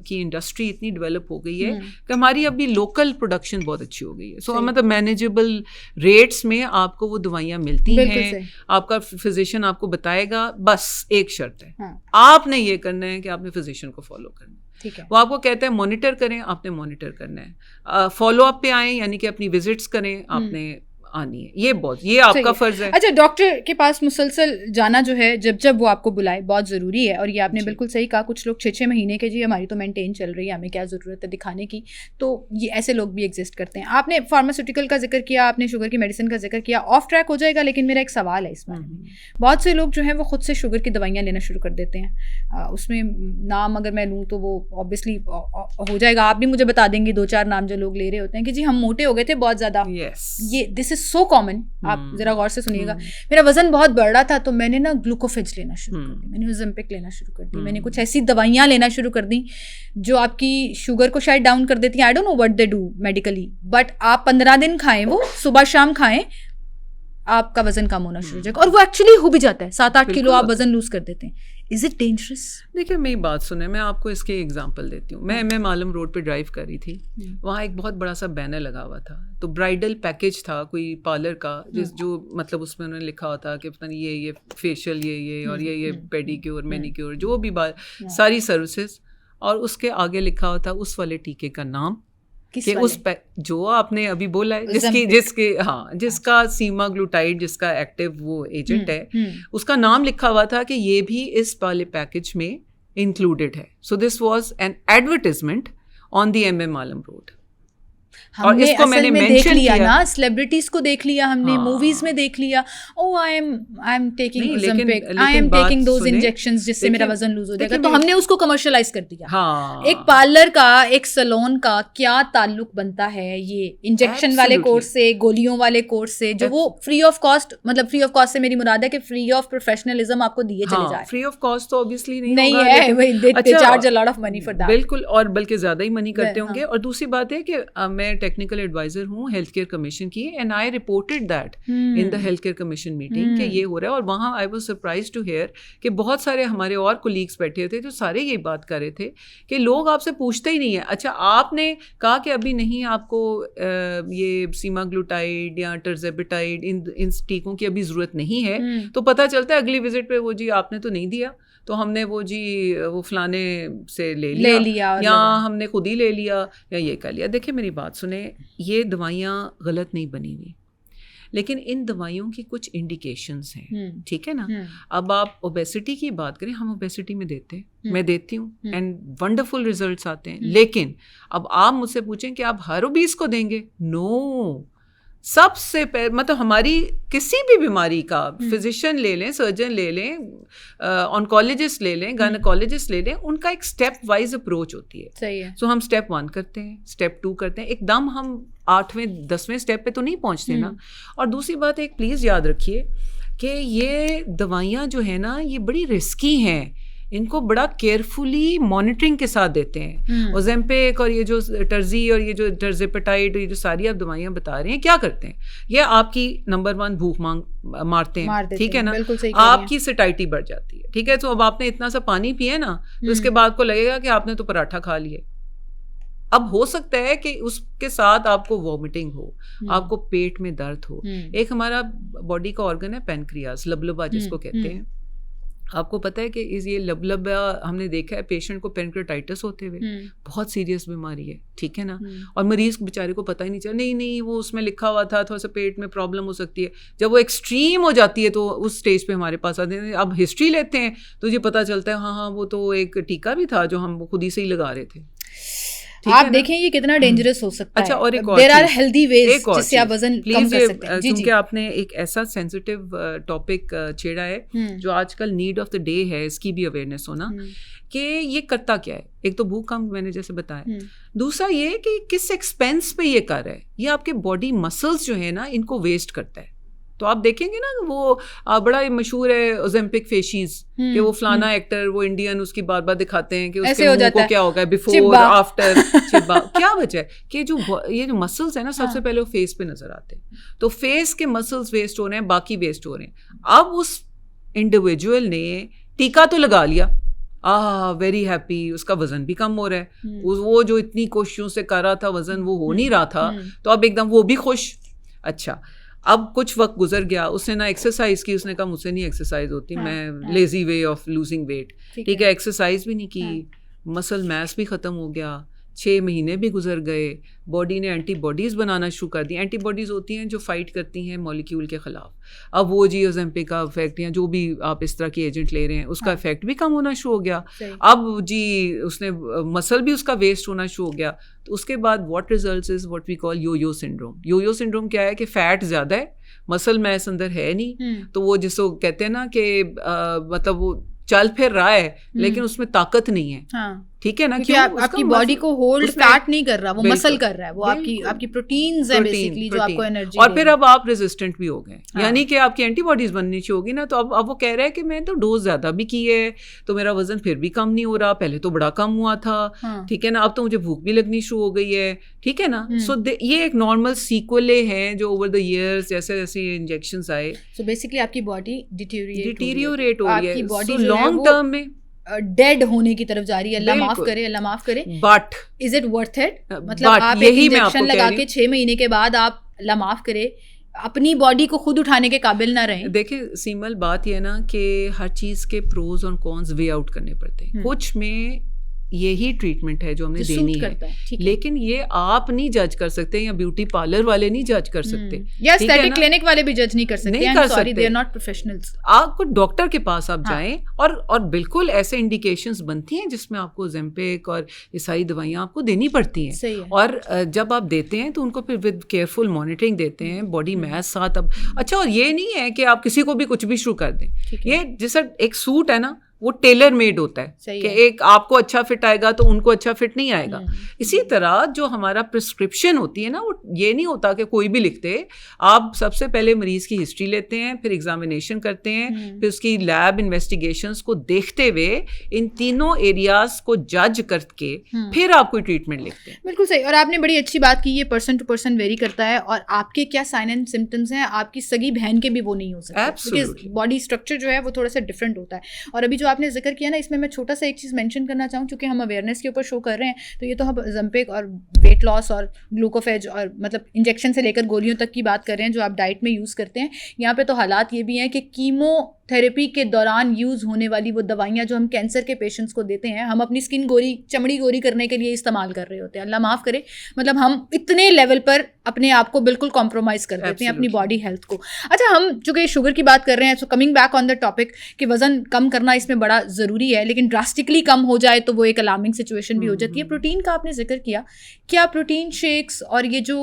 की इंडस्ट्री इतनी डेवलप हो गई है कि हमारी अभी लोकल प्रोडक्शन बहुत अच्छी हो गई है। सो मतलब मैनेजेबल रेट्स में आपको वो दवाइयाँ मिलती हैं, आपका फिजिशियन आपको बताएगा। बस एक शर्त है, आपने ये करना है कि आपने फिजिशियन को फॉलो करना है, ठीक है। वो आपको कहते हैं मॉनिटर करें, आपने मॉनिटर करना है। फॉलो अप पे आएँ, यानी कि अपनी विजिट्स करें, आपने आनी है, ये आपका फर्ज है। अच्छा, डॉक्टर के पास मुसलसल जाना जो है, जब वो आपको बुलाए, बहुत ज़रूरी है। और ये आपने बिल्कुल सही कहा, कुछ लोग 6-6 महीने के जी हमारी तो मेंटेन चल रही है, हमें क्या ज़रूरत है दिखाने की, तो ये ऐसे लोग भी एग्जिस्ट करते हैं। आपने फार्मास्यूटिकल का जिक्र किया, आपने शुगर की मेडिसिन का जिक्र किया, ऑफ ट्रैक हो जाएगा, लेकिन मेरा एक सवाल है इस बारे में। बहुत से लोग जो हैं वो खुद से शुगर की दवाइयाँ लेना शुरू कर देते हैं। उसमें नाम अगर मैं लूँ तो वो ऑब्वियसली हो जाएगा, आप भी मुझे बता देंगे 2-4 नाम जो लोग ले रहे होते हैं कि जी हम मोटे हो गए थे बहुत ज़्यादा। ये दिस इज सो कॉमन, आप जरा गौर से सुनिएगा। मेरा वजन बहुत बढ़ रहा था तो मैंने ना ग्लूकोफेज लेना शुरू कर दी, मैंने ओज़ेम्पिक लेना शुरू कर दी, मैंने कुछ ऐसी दवाइयाँ लेना शुरू कर दी जो आपकी शुगर को शायद डाउन कर देती हैं। I don't know what they do medically, but आप 15 दिन खाएं, वो सुबह शाम खाएं, आपका वजन कम होना शुरू हो जाएगा। और वो एक्चुअली हो भी जाता है, 7-8 किलो आप वजन लूज कर देते हैं। Is it dangerous? देखिए, मेरी बात सुने, मैं आपको इसके एग्जांपल देती हूँ। मैं मालम रोड पे ड्राइव कर रही थी, वहाँ एक बहुत बड़ा सा बैनर लगा हुआ था, तो ब्राइडल पैकेज था कोई पार्लर का, जो मतलब उसमें उन्होंने लिखा हुआ था कि पता नहीं ये फेशियल, ये और ये पेडिक्योर, मैनिक्योर, जो भी सारी सर्विसेज, और उसके आगे लिखा हुआ था उस वाले टीके का नाम कि उस जो आपने अभी बोला है, जिसका सीमाग्लूटाइड, जिसका एक्टिव वो एजेंट है, उसका नाम लिखा हुआ था कि ये भी इस वाले पैकेज में इंक्लूडेड है। So this was an advertisement on the MM Alam road. और इसको मैंने देख लिया ना, सेलिब्रिटीज को देख लिया हमने, मूवीज में देख लिया, oh I am taking Ozempic, I am taking those injections जिससे मेरा वजन लूज हो जाएगा, तो हमने उसको कमर्शियलाइज कर दिया। एक पार्लर का, एक सैलून का क्या ताल्लुक बनता है ये इंजेक्शन वाले कोर्स से, गोलियों वाले कोर्स से, जो वो फ्री ऑफ कॉस्ट, मतलब फ्री ऑफ कॉस्ट से मेरी मुराद है कि फ्री ऑफ प्रोफेशनलिज्म आपको दिए चले जाए। फ्री ऑफ कॉस्ट तो ऑब्वियसली नहीं है, they charge a lot of money for that. बिल्कुल, और बल्कि ज्यादा ही मनी करते होंगे। और दूसरी बात है कि मैं टेक्निकल एडवाइजर हूँ हेल्थ केयर कमीशन की, and I reported that in the health care commission meeting कि ये हो रहा है। और वहाँ I was surprised to hear कि बहुत सारे हमारे और कोलीग्स बैठे थे जो सारे ये बात कर रहे थे कि लोग आपसे पूछते ही नहीं है, अच्छा आपने कहा कि अभी नहीं आपको ये सीमाग्लूटाइड या टर्जेपिटाइड इन टीकों की अभी ज़रूरत नहीं है, तो पता चलता है अगली विजिट पे वो जी आपने तो नहीं दिया, तो हमने वो फलाने से ले लिया या हमने खुद ही ले लिया या ये कर लिया। देखिए, मेरी बात सुने, ये दवाइयाँ गलत नहीं बनी हुई, लेकिन इन दवाइयों की कुछ इंडिकेशंस हैं, ठीक है ना। अब आप ओबेसिटी की बात करें, हम ओबेसिटी में देते हैं, मैं देती हूँ, एंड वंडरफुल रिजल्ट्स आते हैं। लेकिन अब आप मुझसे पूछें कि आप हर ओबीस को देंगे? नो, सबसे पहले मतलब हमारी किसी भी बीमारी का फिजिशियन ले लें, सर्जन ले लें, ऑन्कोलॉजिस्ट ले लें, गायनेकोलॉजिस्ट ले लें, उनका एक स्टेप वाइज अप्रोच होती है। सही है। सो हम स्टेप 1 करते हैं, स्टेप 2 करते हैं, एकदम हम 8वें 10वें स्टेप पे तो नहीं पहुंचते ना। और दूसरी बात एक प्लीज़ याद रखिए कि ये दवाइयाँ जो है ना, ये बड़ी रिस्की हैं, इनको बड़ा केयरफुली मॉनिटरिंग के साथ देते हैं। ओजेम्पिक और ये जो टर्जी और ये जो टर्जेपेटाइड, ये जो सारी आप दवाइयाँ बता रहे हैं, क्या करते हैं? ये आपकी नंबर 1 भूख मारते हैं, ठीक है ना, आपकी सेटाइटी बढ़ जाती है, ठीक है। तो अब आपने इतना सा पानी पिया ना, तो उसके बाद को लगेगा कि आपने तो पराठा खा लिया। अब हो सकता है कि उसके साथ आपको वॉमिटिंग हो, आपको पेट में दर्द हो। एक हमारा बॉडी का ऑर्गन है पैनक्रियाज, लबलबा जिसको कहते हैं। आपको पता है कि ये लबलबा हमने देखा है पेशेंट को पेनक्रेटाइटिस होते हुए, बहुत सीरियस बीमारी है, ठीक है ना। और मरीज बेचारे को पता ही नहीं चला, नहीं वो उसमें लिखा हुआ था, थोड़ा सा पेट में प्रॉब्लम हो सकती है। जब वो एक्सट्रीम हो जाती है तो उस स्टेज पे हमारे पास आते हैं। अब हिस्ट्री लेते हैं तो ये पता चलता है हाँ वो तो एक टीका भी था जो हम खुद ही से ही लगा रहे थे। आप देखें ये कितना डेंजरस हो सकता है। अच्छा, और एक देयर आर हेल्दी वेज जिससे आप वजन कम कर सकते हैं। क्योंकि आपने एक ऐसा सेंसिटिव टॉपिक छेड़ा है जो आजकल नीड ऑफ द डे है, इसकी भी अवेयरनेस होना कि ये करता क्या है। एक तो भूख कम, मैंने जैसे बताया, दूसरा ये कि किस एक्सपेंस पे ये कर रहा है। ये आपके बॉडी मसल्स जो है ना, इनको वेस्ट करता है। तो आप देखेंगे ना, वो बड़ा मशहूर है ओजेम्पिक फेशिज, कि वो फलाना एक्टर, वो इंडियन, उसकी बार बार दिखाते हैं कि उसके मुंह को क्या होगा बिफोर आफ्टर चिब्बा। क्या वजह है कि ये जो मसल्स है ना, सबसे पहले वो फेस पे नजर आते हैं। तो फेस के मसल्स वेस्ट हो रहे हैं, बाकी वेस्ट हो रहे हैं। अब उस इंडिविजुअल ने टीका तो लगा लिया, वेरी हैप्पी, उसका वजन भी कम हो रहा है। वो जो इतनी कोशिशों से कर रहा था वजन, वो हो नहीं रहा था, तो अब एकदम वो भी खुश। अच्छा, अब कुछ वक्त गुजर गया, उसने ना एक्सरसाइज की, उसने कहा मुझसे नहीं एक्सरसाइज होती, मैं lazy way of losing weight, ठीक है। एक्सरसाइज भी नहीं की, मसल मास भी ख़त्म हो गया, 6 महीने भी गुजर गए, बॉडी ने एंटीबॉडीज़ बनाना शुरू कर दी। एंटीबॉडीज़ होती हैं जो फाइट करती हैं मॉलिक्यूल के ख़िलाफ़। अब वो जी ओजेम्पिक का इफेक्ट या जो भी आप इस तरह के एजेंट ले रहे हैं, उसका इफेक्ट भी कम होना शुरू हो गया। अब जी उसने मसल भी उसका वेस्ट होना शुरू हो गया। तो उसके बाद what results is what we call yo-yo syndrome. Yo-yo syndrome क्या है कि फैट ज़्यादा है, मसल मैस अंदर है नहीं। तो वो जिसको कहते हैं ना कि मतलब वो चल फिर रहा है लेकिन उसमें ताकत नहीं है, ठीक है ना, क्योंकि आपकी बॉडी को होल्ड फैट नहीं कर रहा, वो मसल कर रहा है, वो आपकी प्रोटीन्स है बेसिकली जो आपको एनर्जी। और फिर अब आप रेजिस्टेंट भी हो गए, यानी कि आपकी एंटीबॉडीज बननी चाहिए होगी ना। तो अब वो कह रहा है कि मैं तो डोज ज्यादा भी की है तो मेरा वजन फिर भी कम नहीं हो रहा, पहले तो बड़ा कम हुआ था, ठीक है ना, अब तो मुझे भूख भी लगनी शुरू हो गई है, ठीक है ना। सो ये एक नॉर्मल सीक्वले हैं जो ओवर द ईयर्स जैसे जैसे इंजेक्शंस आए, सो बेसिकली आपकी बॉडी डिटीरियोरेट हो रही है, लॉन्ग टर्म में डेड होने की तरफ जा रही है। अल्लाह माफ करे, but is it worth it? मतलब आप एक इंजेक्शन लगा के 6 महीने के बाद आप, अल्लाह माफ करे, अपनी बॉडी को खुद उठाने के काबिल ना रहें। देखिए सीमल, बात ये ना कि हर चीज के प्रोज और कॉन्स वे आउट करने पड़ते हैं। कुछ में यही ट्रीटमेंट है जो हमने देनी है, लेकिन ये आप नहीं जज कर सकते, या ब्यूटी पार्लर वाले नहीं जज कर सकते, या एस्थेटिक क्लिनिक वाले भी जज नहीं कर सकते, दे आर नॉट प्रोफेशनल्स। आपको डॉक्टर के पास आप जाएं, और बिल्कुल ऐसे इंडिकेशंस बनती हैं जिसमें आपको ओजेम्पिक और ये सारी दवाइयाँ आपको देनी पड़ती हैं। और जब आप देते हैं तो उनको फिर विद केयरफुल मॉनिटरिंग देते हैं, बॉडी मैस साथ। अब अच्छा, और ये नहीं है कि आप किसी को भी कुछ भी शुरू कर दें। ये जैसा एक सूट है ना, वो टेलर मेड होता है कि एक आपको अच्छा फिट आएगा तो उनको अच्छा फिट नहीं आएगा। इसी तरह जो हमारा प्रिस्क्रिप्शन होती है ना, वो ये नहीं होता कि कोई भी लिखते। आप सबसे पहले मरीज की हिस्ट्री लेते हैं, फिर एग्जामिनेशन करते हैं, फिर उसकी लैब इन्वेस्टिगेशंस को देखते हुए इन तीनों एरियाज को जज करके फिर आप कोई ट्रीटमेंट लिखते हैं। बिल्कुल सही। और आपने बड़ी अच्छी बात की, ये पर्सन टू पर्सन वेरी करता है, और आपके क्या साइन एंड सिम्टम्स हैं, आपकी सगी बहन के भी वो नहीं हो सकते। बॉडी स्ट्रक्चर जो है वो थोड़ा सा डिफरेंट होता है। और अभी जो आपने जिक्र किया ना, इसमें मैं छोटा सा एक चीज़ मेंशन करना चाहूँ, क्योंकि हम अवेयरनेस के ऊपर शो कर रहे हैं, तो ये तो हम ओजेम्पिक और वेट लॉस और ग्लूकोफेज और मतलब इंजेक्शन से लेकर गोलियों तक की बात कर रहे हैं जो आप डाइट में यूज़ करते हैं। यहाँ पे तो हालात ये भी हैं कि कीमोथेरेपी के दौरान यूज़ होने वाली वो दवाइयाँ जो हम कैंसर के पेशेंट्स को देते हैं, हम अपनी स्किन गोरी, चमड़ी गोरी करने के लिए इस्तेमाल कर रहे होते हैं। अल्लाह माफ़ करे, मतलब हम इतने लेवल पर अपने आप को बिल्कुल कॉम्प्रोमाइज़ कर देते हैं, अपनी बॉडी हेल्थ को। अच्छा, हम चूँकि शुगर की बात कर रहे हैं, so coming back on the topic कि वज़न कम करना इसमें बड़ा ज़रूरी है, लेकिन ड्रास्टिकली कम हो जाए तो वो एक अलार्मिंग सिचुएशन भी हो जाती है। प्रोटीन का आपने जिक्र किया, क्या प्रोटीन शेक्स और ये जो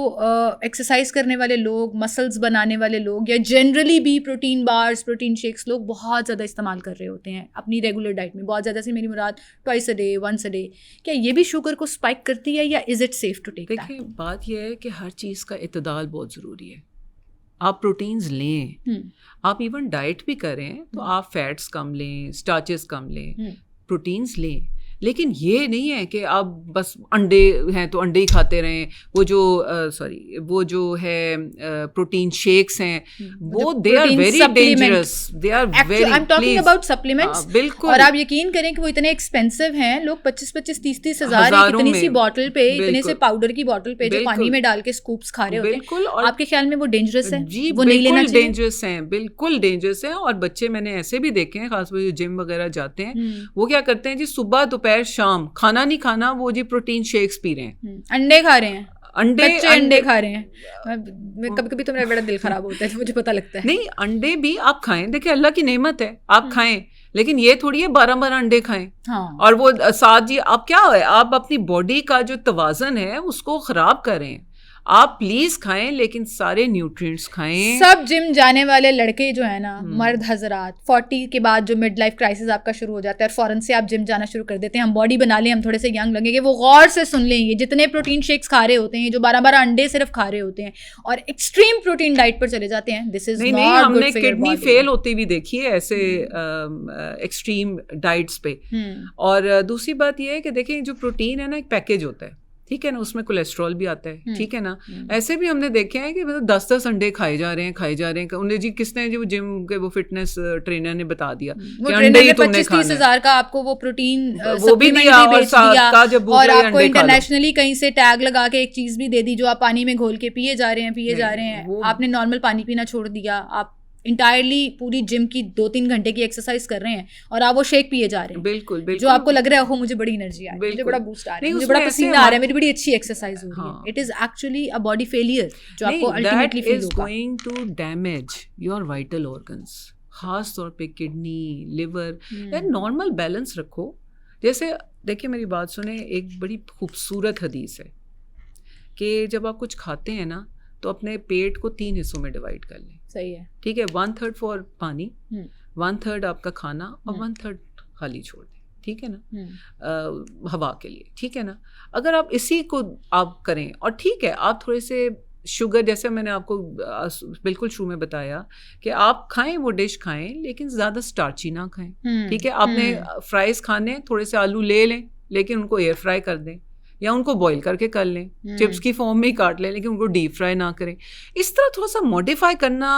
एक्सरसाइज करने वाले लोग, मसल्स बनाने वाले लोग, या जनरली भी प्रोटीन बार्स, प्रोटीन शेक्स लोग बहुत ज़्यादा इस्तेमाल कर रहे होते हैं अपनी रेगुलर डाइट में, बहुत ज़्यादा से मेरी मुराद twice a day, once a day, क्या ये भी शुगर को स्पाइक करती है या is it safe to take? देखिए बात यह है कि हर चीज़ का इत्तेदाल बहुत ज़रूरी है। आप प्रोटीन्स लें, आप इवन डाइट भी करें तो आप फैट्स कम लें, स्टार्चेस कम लें, प्रोटीन्स लें, लेकिन ये नहीं है कि आप बस अंडे हैं तो अंडे ही खाते रहें। वो जो है प्रोटीन शेक्स हैं, वो they are very dangerous, they are very, I am talking about supplements. बिल्कुल। और आप यकीन करें कि वो इतने एक्सपेंसिव हैं, लोग 25-25, 30-30 हज़ार इतनी सी बॉटल पे, इतने से पाउडर की बॉटल पे जो पानी में डाल के स्कूप्स खा रहे होते हैं। बिल्कुल। और आपके ख्याल में वो डेंजरस है? जी, वो नहीं लेना चाहिए? डेंजरस हैं, बिल्कुल डेंजरस हैं। और बच्चे मैंने ऐसे भी देखे हैं, खासकर जो जिम वगैरह जाते हैं, वो क्या करते हैं जी, सुबह दोपहर शाम खाना नहीं खाना, वो जी प्रोटीन शेक्स पी रहे हैं, अंडे खा रहे हैं, अंडे खा रहे हैं। कभी कभी तो मेरा बड़ा दिल खराब होता है, मुझे पता लगता है। नहीं, अंडे भी आप खाएं, देखिए अल्लाह की नेमत है, आप खाएं, लेकिन ये थोड़ी है 12 अंडे खाएं। हाँ। और वो साथ जी आप क्या है, आप अपनी बॉडी का जो तवाज़न है उसको खराब करें। आप प्लीज खाएं, लेकिन सारे न्यूट्रिएंट्स खाएं। सब जिम जाने वाले लड़के जो है ना, मर्द हजरात, 40 के बाद जो मिड लाइफ क्राइसिस आपका शुरू हो जाता है और फौरन से आप जिम जाना शुरू कर देते हैं, हम बॉडी बना लें, हम थोड़े से यंग लगेंगे, वो गौर से सुन लेंगे जितने प्रोटीन शेक्स खा रहे होते हैं, जो 12 अंडे सिर्फ खा रहे होते हैं और एक्सट्रीम प्रोटीन डाइट पर चले जाते हैं, दिस इज नहीं, हमने किडनी फेल होती भी देखी है ऐसे एक्सट्रीम डाइट्स पे। और दूसरी बात ये है कि देखिए जो प्रोटीन है ना, एक पैकेज होता है, ठीक है ना, उसमें कोलेस्ट्रॉल भी आता है, ठीक है ना। ऐसे भी हमने देखे हैं कि मतलब 10-10 अंडे खाए जा रहे हैं। उन्हें जी किसने, जो जिम के वो फिटनेस ट्रेनर ने बता दिया कि अंडे ही तुमने खाना है। 25-30 हज़ार का आपको वो प्रोटीन वो भी दिया, और आपको इंटरनेशनली कहीं से टैग लगा के एक चीज भी दे दी जो आप पानी में घोल के पिए जा रहे हैं। आपने नॉर्मल पानी पीना छोड़ दिया, आप इंटायरली पूरी जिम की 2-3 घंटे की एक्सरसाइज कर रहे हैं और आप वो शेक पिए जा रहे हैं। बिल्कुल। जो आपको लग रहा है हो मुझे बड़ी एनर्जी आ रही है, मुझे बड़ा बूस्ट आ रहा है, मुझे बड़ा पसीना आ रहा है, मेरी बड़ी अच्छी एक्सरसाइज हो रही है। It is actually a body failure जो आपको अल्टीमेटली फील होगा। Going to damage your vital organs, खास तौर पे किडनी, लिवर। यार नॉर्मल बैलेंस रखो। जैसे देखिए मेरी बात सुने, एक बड़ी खूबसूरत हदीस है कि जब आप कुछ खाते हैं ना तो अपने पेट को 3 हिस्सों में डिवाइड कर लें। सही है, ठीक है। 1/3 फॉर पानी, 1/3 आपका खाना और 1/3 खाली छोड़ दें, ठीक है ना, हवा के लिए, ठीक है ना। अगर आप इसी को आप करें, और ठीक है आप थोड़े से शुगर, जैसे मैंने आपको बिल्कुल शुरू में बताया कि आप खाएं वो डिश खाएं, लेकिन ज़्यादा स्टार्ची ना खाएं, ठीक है। आपने फ्राइज़ खाने, थोड़े से आलू ले लें, लेकिन उनको एयर फ्राई कर दें या उनको बॉईल करके कर लें, चिप्स की फॉर्म में ही काट लें, लेकिन उनको डीप फ्राई ना करें। इस तरह थोड़ा सा मॉडिफाई करना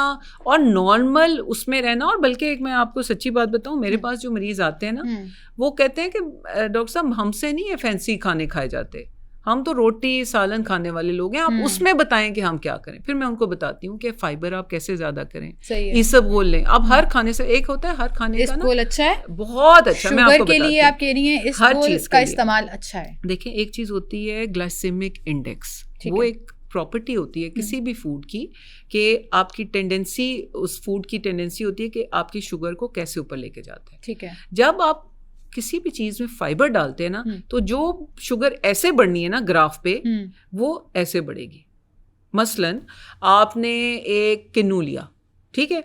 और नॉर्मल उसमें रहना। और बल्कि एक मैं आपको सच्ची बात बताऊं, मेरे पास जो मरीज आते हैं ना, वो कहते हैं कि डॉक्टर साहब हमसे नहीं है फैंसी खाने खाए जाते, हम तो रोटी सालन खाने वाले लोग हैं, आप उसमें बताएं कि हम क्या करें। फिर मैं उनको बताती हूँ कि फाइबर आप कैसे ज्यादा करें, ये सब बोल लें। अब हर खाने से एक होता है, हर खाने का ना अच्छा है, बहुत अच्छा। मैं आपको के लिए आप कह रही हैं इस हर चीज का इस्तेमाल अच्छा है। देखिए एक चीज होती है ग्लाइसेमिक इंडेक्स, वो एक प्रॉपर्टी होती है किसी भी फूड की कि आपकी टेंडेंसी, उस फूड की टेंडेंसी होती है कि आपकी शुगर को कैसे ऊपर लेके जाता है, ठीक है। जब आप किसी भी चीज में फाइबर डालते हैं ना, तो जो शुगर ऐसे बढ़नी है ना ग्राफ पे, वो ऐसे बढ़ेगी। मसलन आपने एक किन्नू लिया, ठीक है,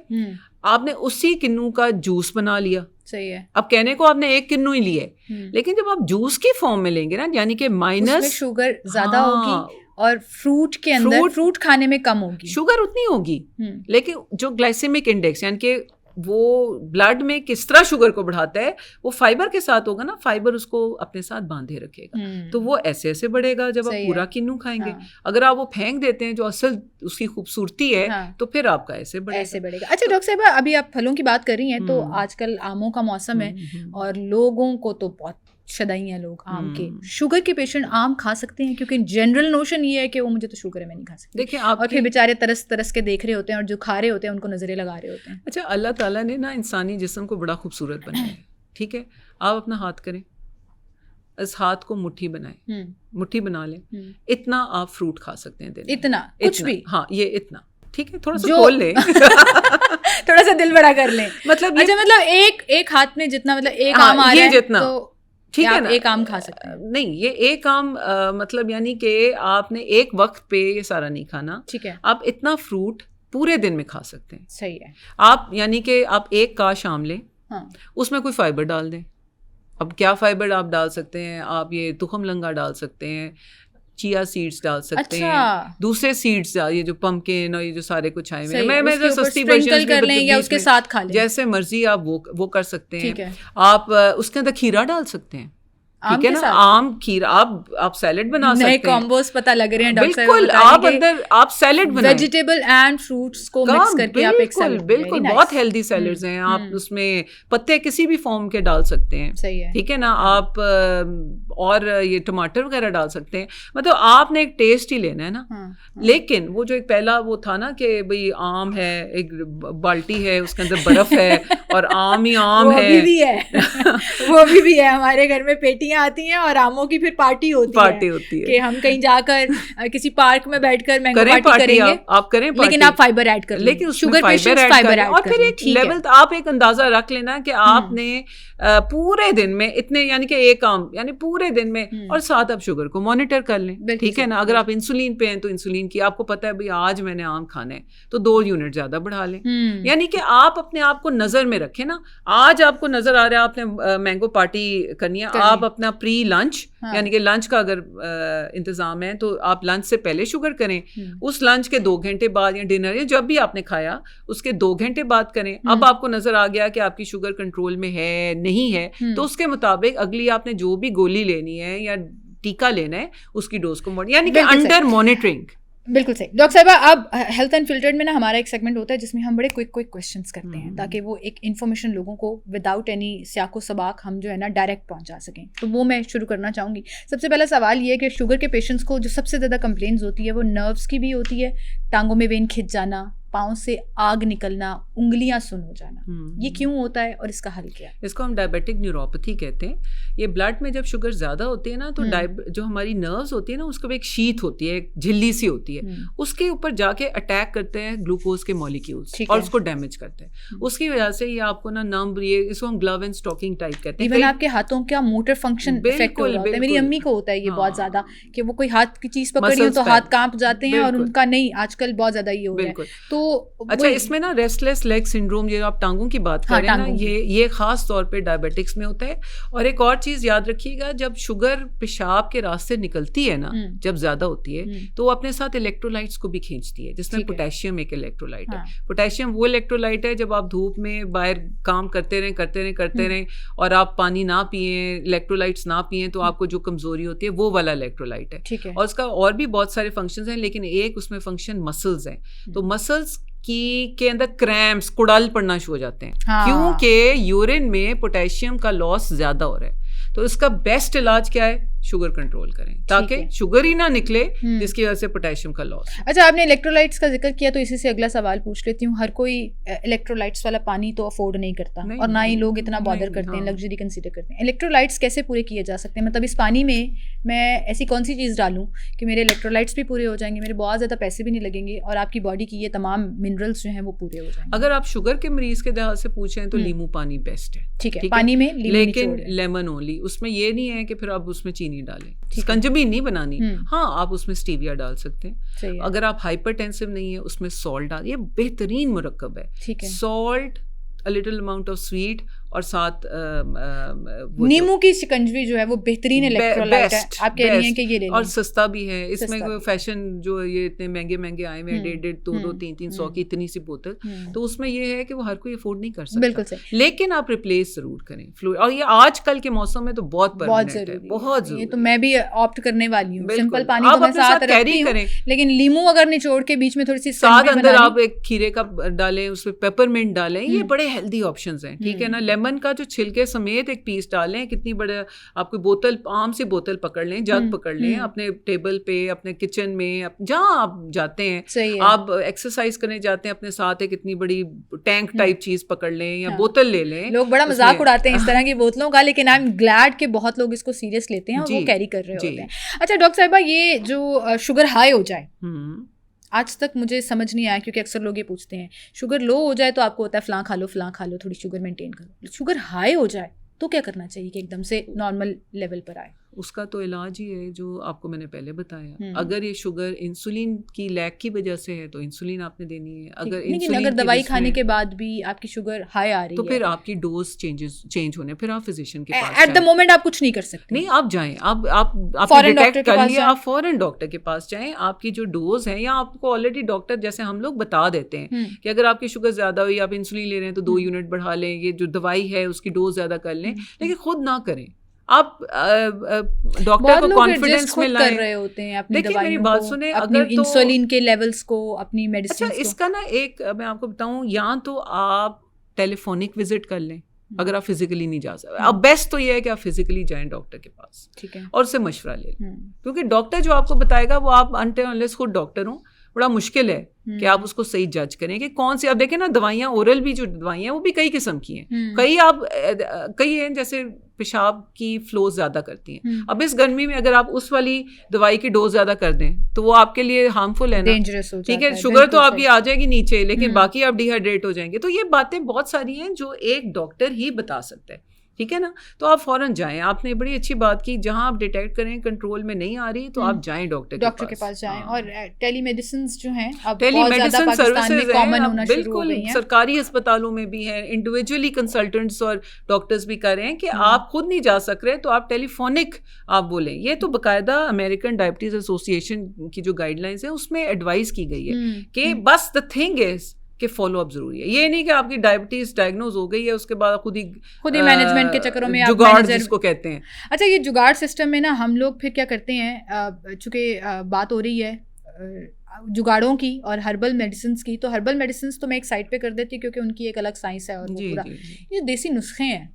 आपने उसी किन्नू का जूस बना लिया, सही है। अब कहने को आपने एक किन्नू ही लिया है, लेकिन जब आप जूस की फॉर्म में लेंगे ना, यानी कि माइनस शुगर ज्यादा होगी और फ्रूट के अंदर फ्रूट खाने में कम होगी, शुगर उतनी होगी, लेकिन जो ग्लाइसेमिक इंडेक्स यानी कि वो ब्लड में किस तरह शुगर को बढ़ाता है, वो फाइबर के साथ होगा ना, फाइबर उसको अपने साथ बांधे रखेगा, तो वो ऐसे ऐसे बढ़ेगा जब आप पूरा किन्नू खाएंगे। हाँ। अगर आप वो फेंक देते हैं जो असल उसकी खूबसूरती है, हाँ। तो फिर आपका ऐसे बढ़ेगा। अच्छा डॉक्टर साहब, अभी आप फलों की बात कर रही हैं, तो आजकल आमों का मौसम है और लोगों को तो बहुत शदाई हैं लोग आम के। शुगर के पेशेंट आम खा सकते हैं? क्योंकि जनरल नोशन ये है कि वो मुझे तो शुगर है, मैं नहीं खा सकती। देखिए और फिर बेचारे तरस तरस के देख रहे होते हैं और जो खा रहे होते हैं उनको नजरें लगा रहे होते हैं। अच्छा, अल्लाह ताला ने ना इंसानी जिस्म को बड़ा खूबसूरत बनाया है, ठीक है। आप अपना हाथ करें, इस हाथ को मुट्ठी बनाएं, मुट्ठी बना लें, इतना आप फ्रूट खा सकते हैं दिन में, इतना कुछ भी, हाँ ये इतना, ठीक है। थोड़ा सा खोल लें थोड़ा सा दिल बड़ा कर लें, मतलब अच्छा, मतलब एक हाथ में जितना, मतलब एक आम आ रहा है जितना, ठीक है ना, एक आम खा सकते हैं। नहीं, ये एक आम मतलब यानी कि आपने एक वक्त पे ये सारा नहीं खाना, ठीक है। आप इतना फ्रूट पूरे दिन में खा सकते हैं, सही है। आप यानी कि आप एक काश आम लें, हाँ। उसमें कोई फाइबर डाल दें। अब क्या फाइबर आप डाल सकते हैं, आप ये तुखम लंगा डाल सकते हैं, चिया सीड्स डाल सकते अच्छा। हैं, दूसरे सीड्स ये जो पंपकिन और ये जो सारे कुछ आए हुए हैं, सही, मैं उसके ऊपर सस्ती sprinkle वर्जन कर लें या उसके साथ खा लें, जैसे मर्जी आप वो कर सकते हैं। ठीक है। आप उसके अंदर खीरा डाल सकते हैं, ठीक है ना, आम खीरा, आप सैलेड बना सकते हैं। नए कॉम्बोस पता लग रहे हैं डॉक्टर साहब, बिल्कुल, आप अंदर आप सैलेड बनाएं, वेजिटेबल एंड फ्रूट्स को मिक्स करके आप एक सैलेड, बिल्कुल बहुत हेल्दी सैलेड्स हैं। आप उसमें पत्ते किसी भी फॉर्म के डाल सकते हैं, सही है, ठीक है ना। आप और ये टमाटर वगैरह डाल सकते हैं, मतलब आपने एक टेस्ट ही लेना है ना। लेकिन वो जो एक पहला वो था ना कि भाई आम है, एक बाल्टी है, उसके अंदर बर्फ है और आम ही आम है, वो भी है वो भी है हमारे घर में, पेटियां आती हैं और आमों की फिर पार्टी होती है कि हम कहीं जाकर किसी पार्क में बैठकर मैंगो पार्टी करेंगे, आप करें पार्टी, लेकिन आप फाइबर ऐड कर, लेकिन शुगर पेशेंट्स फाइबर ऐड और फिर एक लेवल आप एक अंदाजा रख लेना कि आपने पूरे दिन में इतने, यानी कि एक आम यानी पूरे दिन में, और साथ आप शुगर को मॉनिटर कर लें, ठीक है ना। अगर आप इंसुलिन पे हैं तो इंसुलिन की आपको पता है भाई आज मैंने आम खाने हैं तो 2 यूनिट ज्यादा बढ़ा लें, यानी कि आप अपने आप को नजर में रखें ना। आज आपको नजर आ रहा है आपने मैंगो पार्टी करनी है, आप अपना प्री लंच यानी कि लंच का अगर इंतजाम है तो आप लंच से पहले शुगर करें, उस लंच के 2 घंटे बाद या डिनर या जब भी आपने खाया उसके 2 घंटे बाद करें। अब आपको नजर आ गया कि आपकी शुगर कंट्रोल में है नहीं है, तो उसके मुताबिक अगली आपने जो भी गोली लेनी है या टीका लेना है उसकी डोज को यानी कि अंडर मॉनिटरिंग। बिल्कुल सही डॉक्टर साहिबा। अब हेल्थ अनफिल्टर्ड में ना हमारा एक सेगमेंट होता है जिसमें हम बड़े क्विक क्वेश्चंस करते हैं ताकि वो एक इन्फॉर्मेशन लोगों को विदाउट एनी स्याको सबाक हम जो है ना डायरेक्ट पहुंचा सकें। तो वो मैं शुरू करना चाहूँगी। सबसे पहला सवाल ये है कि शुगर के पेशेंट्स को जो सबसे ज़्यादा कंप्लेंट्स होती है वो नर्व्स की भी होती है, टांगों में वेन खिंच जाना, पाँव से आग निकलना, उंगलियां सुन हो जाना, ये क्यों होता है और इसका हल क्या है? इसको हम डायबिटिक न्यूरोपैथी कहते हैं। ये ब्लड में जब शुगर ज्यादा होती है ना तो जो हमारी नर्व्स होती है ना उसको एक शीथ होती है, एक झिल्ली सी होती है, उसके ऊपर जाके अटैक करते हैं ग्लूकोज के मॉलिक्यूल्स और उसको डैमेज करते हैं। उसकी वजह से ये आपको ना नंब, ये इसको हम ग्लव एंड स्टॉकिंग टाइप कहते हैं। इवन आपके हाथों का मोटर फंक्शन इफेक्ट हो रहा है। मेरी अम्मी को होता है ये बहुत ज्यादा कि वो कोई हाथ की चीज पकड़ी हो तो हाथ कांप जाते हैं और उनका नहीं, आजकल बहुत ज्यादा ये हो रहा है। तो अच्छा, इसमें ना रेस्टलेस लेग सिंड्रोम, ये आप टांगों की बात कर रहे हैं ना, ये खास तौर पे डायबिटिक्स में होता है। और एक और चीज याद रखिएगा, जब शुगर पेशाब के रास्ते निकलती है ना, जब ज्यादा होती है तो वो अपने साथ इलेक्ट्रोलाइट्स को भी खींचती है, जिसमें पोटेशियम एक इलेक्ट्रोलाइट है। पोटेशियम वो इलेक्ट्रोलाइट है जब आप धूप में बाहर काम करते रहें और आप पानी ना पिए, इलेक्ट्रोलाइट्स ना पिए तो आपको जो कमजोरी होती है वो वाला इलेक्ट्रोलाइट है। और उसका और भी बहुत सारे फंक्शंस हैं, लेकिन एक उसमें फंक्शन मसल्स हैं। तो मसल्स के अंदर क्रैम्प्स, कुड़ाल पड़ना शुरू हो जाते हैं, क्योंकि यूरिन में पोटेशियम का लॉस ज्यादा हो रहा है। तो इसका बेस्ट इलाज क्या है? शुगर कंट्रोल करें ताकि शुगर ही ना निकले जिसकी वजह से पोटेशियम का लॉस। अच्छा, आपने इलेक्ट्रोलाइट्स का जिक्र किया तो इसी से अगला सवाल पूछ लेती हूँ। हर कोई इलेक्ट्रोलाइट्स वाला पानी तो अफोर्ड नहीं करता और ना ही लोग इतना बॉदर करते हैं, लग्जरी कंसीडर करते हैं। इलेक्ट्रोलाइट्स कैसे पूरे किए जा सकते हैं? मतलब इस पानी में मैं ऐसी कौन सी चीज़ डालूं कि मेरे इलेक्ट्रोलाइट्स भी पूरे हो जाएंगे, मेरे बहुत ज़्यादा पैसे भी नहीं लगेंगे और आपकी बॉडी की ये तमाम मिनरल्स जो हैं वो पूरे हो जाएंगे? अगर आप शुगर के मरीज के लिहाज से पूछें तो नींबू पानी बेस्ट है, ठीक है, पानी में लेकिन लेमन ओनली। उसमें ये नहीं है कि फिर आप उसमें चीनी डालें, कंजबी नहीं बनानी। हाँ, आप उसमें स्टीविया डाल सकते हैं। अगर आप हाइपरटेंसिव नहीं है उसमें सॉल्ट डाल, ये बेहतरीन मुरक्कब है। Salt, a little amount of sweet और साथ नींबू की शिकंजवी जो है वो बेहतरीन इलेक्ट्रोलाइट है। आप कह रही हैं कि ये ले लें, और सस्ता भी है। इसमें कोई फैशन जो ये इतने महंगे आए हुए हैं, 1.5, 2, 300 की इतनी सी बोतल, तो उसमें ये है कि वो हर कोई अफोर्ड नहीं कर सकता। बिल्कुल सही। लेकिन आप रिप्लेस जरूर करें फ्लूइड, और ये आजकल के मौसम में तो बहुत परमानेंट है, बहुत जरूरी। तो मैं भी ऑप्ट करने वाली हूँ, सिंपल पानी तो मैं साथ रखती हूँ, लेकिन लीमू अगर निचोड़ के बीच में थोड़ी सी साथ अंदर आप एक खीरे का डालें, उसमें पेपरमिंट डालें, ये बड़े हेल्दी ऑप्शंस हैं, ठीक है ना। लेमन का जो छिलके समेत एक पीस डालें, कितनी बड़े आप कोई बोतल, आम से बोतल पकड़ लें, जग पकड़ लें, अपने टेबल पे, अपने किचन में, जहाँ आप जाते हैं, आप एक्सरसाइज करने जाते हैं, अपने साथ एक इतनी बड़ी टैंक टाइप चीज पकड़ लें या बोतल ले लें। लोग बड़ा मजाक उड़ाते हैं इस तरह की बोतलों का, लेकिन आई एम ग्लैड कि बहुत लोग इसको सीरियस लेते हैं और वो कैरी कर रहे होते हैं। अच्छा डॉक्टर साहिबा, ये जो शुगर हाई हो जाए, आज तक मुझे समझ नहीं आया, क्योंकि अक्सर लोग ये पूछते हैं शुगर लो हो जाए तो आपको होता है फलां खा लो, थोड़ी शुगर मेंटेन करो। शुगर हाई हो जाए तो क्या करना चाहिए कि एकदम से नॉर्मल लेवल पर आए? उसका तो इलाज ही है जो आपको मैंने पहले बताया। अगर ये शुगर इंसुलिन की लैक की वजह से है तो इंसुलिन आपने देनी है। अगर दवाई खाने के बाद भी आपकी शुगर हाई आ रही तो है फिर आपकी डोज चेंज होने, फिर आप फिजिशियन के पास एट द मोमेंट आप कुछ नहीं कर सकते। नहीं, आप जाएं, आप डिटेक्ट कर लिया, आप फौरन डॉक्टर के पास जाएं। आपकी जो डोज है, या आपको ऑलरेडी डॉक्टर जैसे हम लोग बता देते हैं कि अगर आपकी शुगर ज्यादा हुई, आप इंसुलिन ले रहे हैं तो 2 यूनिट बढ़ा लें, ये जो दवाई है उसकी डोज ज्यादा कर लें, लेकिन खुद ना करें। आप डॉक्टर को कॉन्फिडेंस में लाएं। कर रहे होते हैं अपनी देखिए मेरी बात सुने, अपनी अगर इंसुलिन के लेवल्स को, अपनी मेडिसिन अच्छा, इसका ना एक मैं आपको बताऊं, या तो आप टेलीफोनिक विजिट कर लें अगर आप फिजिकली नहीं जा सकते। अब बेस्ट तो ये है कि आप फिजिकली जाएं डॉक्टर के पास, ठीक है, और उससे मशवरा ले लें, क्योंकि डॉक्टर जो आपको बताएगा वो आप अनलेस खुद डॉक्टर हो, बड़ा मुश्किल है कि आप उसको सही जज करें कि कौन सी। अब देखें ना, दवाइयाँ ओरल भी जो दवाइयाँ हैं वो भी कई किस्म की हैं। कई हैं जैसे पेशाब की फ्लो ज़्यादा करती हैं। अब इस गर्मी में अगर आप उस वाली दवाई की डोज ज़्यादा कर दें तो वो आपके लिए हार्मफुल है ना, डेंजरस हो जाता है। ठीक है, शुगर तो आपकी आ जाएगी नीचे, लेकिन बाकी आप डिहाइड्रेट हो जाएंगे। तो ये बातें बहुत सारी हैं जो एक डॉक्टर ही बता सकता है, ठीक है ना। तो आप फौरन जाएं। आपने बड़ी अच्छी बात की, जहां आप डिटेक्ट करें कंट्रोल में नहीं आ रही तो आप जाएं डॉक्टर के पास जाएं। और टेलीमेडिसिन जो हैं अब बहुत ज़्यादा पाकिस्तान में कॉमन होना शुरू हो गई हैं। सरकारी अस्पतालों में भी हैं, इंडिविजुअली कंसल्टेंट्स और डॉक्टर्स भी कर रहे हैं कि आप खुद नहीं जा सक रहे तो आप टेलीफोनिक आप बोलें। ये तो बाकायदा अमेरिकन डायबिटीज एसोसिएशन की जो गाइडलाइंस है उसमें एडवाइस की गई है कि बस द थिंग इज कि फॉलो अप जरूरी है। ये नहीं कि आपकी डायबिटीज डायग्नोज हो गई है उसके बाद खुद ही मैनेजमेंट के चक्करों में जुगाड़ जिसको कहते हैं। अच्छा, ये जुगाड़ सिस्टम में ना हम लोग फिर क्या करते हैं, चूंकि बात हो रही है जुगाड़ों की और हर्बल मेडिसिन की, तो हर्बल मेडिसिन तो मैं एक साइड पे कर देती हूँ क्योंकि उनकी एक अलग साइंस है। और वो पूरा ये देसी नुस्खे हैं,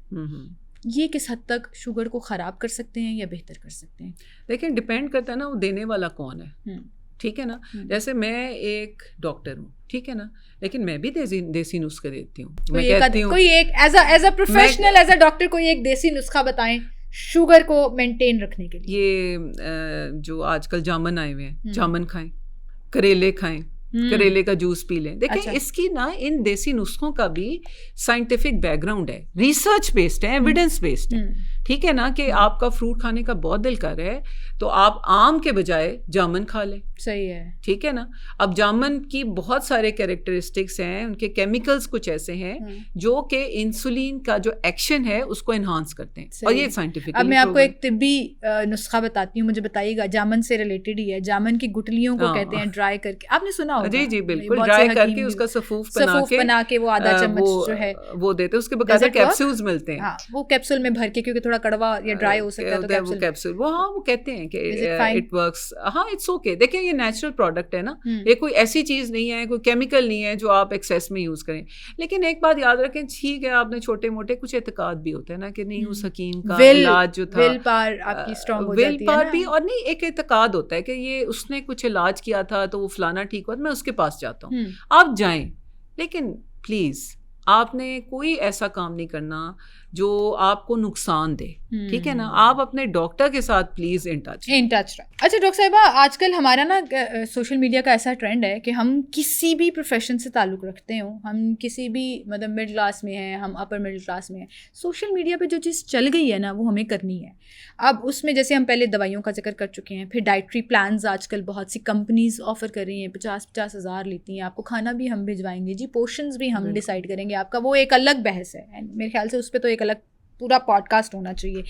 ये किस हद तक शुगर को ख़राब कर सकते हैं या बेहतर कर सकते हैं? लेकिन डिपेंड करता है ना वो देने वाला कौन है, ठीक है ना। जैसे मैं एक डॉक्टर हूँ, ठीक है ना, लेकिन मैं भी देसी नुस्खे देती हूँ। मैं कहती हूँ कोई एक as a professional, as a doctor कोई एक देसी नुस्खा बताएं शुगर को मेंटेन रखने के लिए। ये जो आजकल जामुन आए हुए हैं, जामुन खाएं, करेले खाएं, करेले का जूस पी लें। देखिए अच्छा, इसकी ना इन देसी नुस्खों का भी साइंटिफिक बैकग्राउंड है, रिसर्च बेस्ड है, एविडेंस बेस्ड है, ठीक है ना। कि आपका फ्रूट खाने का बहुत दिल कर रहा है तो आप आम के बजाय जामुन खा लें, सही है, ठीक है ना। अब जामुन की बहुत सारे कैरेक्टरिस्टिक्स हैं, उनके केमिकल्स कुछ ऐसे हैं जो कि इंसुलिन का जो एक्शन है उसको एनहांस करते हैं, और ये साइंटिफिक। अब मैं आपको एक तिब्बी नुस्खा बताती हूँ, मुझे बताइएगा, जामुन से रिलेटेड ही है। जामुन की गुठलियों को कहते हैं ड्राई करके, आपने सुना होगा? जी जी बिल्कुल, ड्राई करके उसका सफूफ बना के वो आधा चम्मच जो है वो देते हैं। उसके बकायदा कैप्सूल्स मिलते हैं, वो कैप्सूल में भर के, क्योंकि थोड़ा कड़वा या ड्राई हो सकता है तो कैप्सूल वो कहते हैं कि इट वर्क्स। हाँ, इट्स ओके। देखिए ये नेचुरल प्रोडक्ट है ना, ये कोई ऐसी चीज नहीं है, कोई केमिकल नहीं है जो आप एक्सेस में यूज करें। लेकिन एक बात याद रखें, ठीक है आपने छोटे मोटे कुछ एतकाद भी होते हैं ना कि नहीं उस हकीम का इलाज जो था, विल पावर आपकी स्ट्रांग हो जाती है, विल पावर भी, और नहीं एक एतकाद होता है कि ये उसने कुछ इलाज किया था तो वो फलाना ठीक हुआ, मैं उसके पास जाता हूँ। आप जाएं, लेकिन प्लीज आपने कोई ऐसा काम नहीं करना जो आपको नुकसान दे, ठीक है ना। आप अपने डॉक्टर के साथ प्लीज इन टच रहे। अच्छा डॉक्टर साहिबा, आजकल हमारा ना सोशल मीडिया का ऐसा ट्रेंड है कि हम किसी भी प्रोफेशन से ताल्लुक़ रखते हो, हम किसी भी मतलब मिडिल क्लास में हैं, हम अपर मिडिल क्लास में हैं, सोशल मीडिया पे जो चीज़ चल गई है ना वो हमें करनी है। अब उसमें जैसे हम पहले दवाइयों का जिक्र कर चुके हैं, फिर डाइटरी प्लान्स आजकल बहुत सी कंपनीज ऑफर कर रही हैं, 50-50 हज़ार लेती हैं, आपको खाना भी हम भिजवाएंगे जी, पोर्शंस भी हम डिसाइड करेंगे आपका, वो एक अलग बहस है। मेरे ख्याल से उस पर तो एक अलग पूरा पॉडकास्ट होना चाहिए।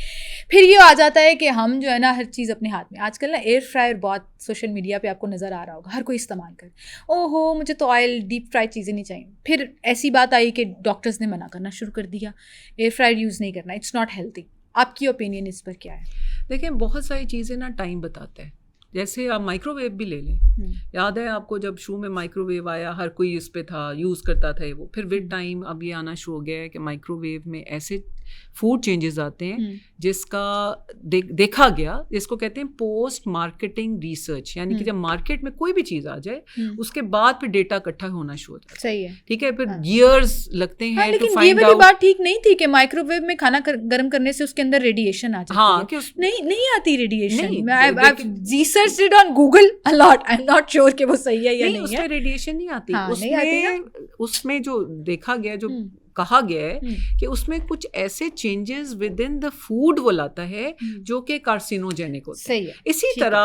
फिर ये आ जाता है कि हम जो है ना हर चीज़ अपने हाथ में, आजकल ना एयर फ्रायर बहुत सोशल मीडिया पे आपको नज़र आ रहा होगा, हर कोई इस्तेमाल कर, ओहो मुझे तो ऑयल डीप फ्राई चीज़ें नहीं चाहिए। फिर ऐसी बात आई कि डॉक्टर्स ने मना करना शुरू कर दिया, एयर फ्रायर यूज़ नहीं करना, इट्स नॉट हेल्दी। आपकी ओपिनियन इस पर क्या है? देखिए बहुत सारी चीज़ें ना टाइम बताता है, जैसे आप माइक्रोवेव भी ले लें। याद है आपको जब शुरू में माइक्रोवेव आया, हर कोई इस पे था, यूज़ करता था वो, फिर विद टाइम अब ये आना शुरू हो गया है कि माइक्रोवेव में ऐसे फूड चेंजेस आते हैं जिसका देखा गया, जिसको कहते हैं पोस्ट मार्केटिंग रिसर्च, यानी कि जब मार्केट में कोई भी चीज़ आ जाए उसके बाद फिर डेटा इकट्ठा होना शुरू होता है। सही है, ठीक है, फिर ईयर्स लगते हैं टू फाइंड आउट। ये बात ठीक नहीं थी कि माइक्रोवेव में खाना गर्म करने से उसके अंदर रेडिएशन आ जाती है। नहीं आती radiation. I've researched it on Google a lot. I'm not sure कि वो सही है या नहीं है। उसमें रेडिएशन नहीं आती। उसमें जो देखा गया, जो कहा गया है कि उसमें कुछ ऐसे changes with in the food वो लाता है जो कि कार्सिनोजेनिक होते हैं। इसी तरह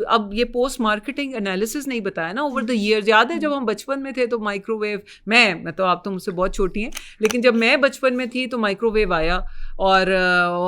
अब ये पोस्ट मार्केटिंग एनालिसिस नहीं बताया ना ओवर द ईयर्स। याद है जब हम बचपन में थे तो माइक्रोवेव, मैं तो आप तो मुझसे बहुत छोटी हैं, लेकिन जब मैं बचपन में थी तो माइक्रोवेव आया और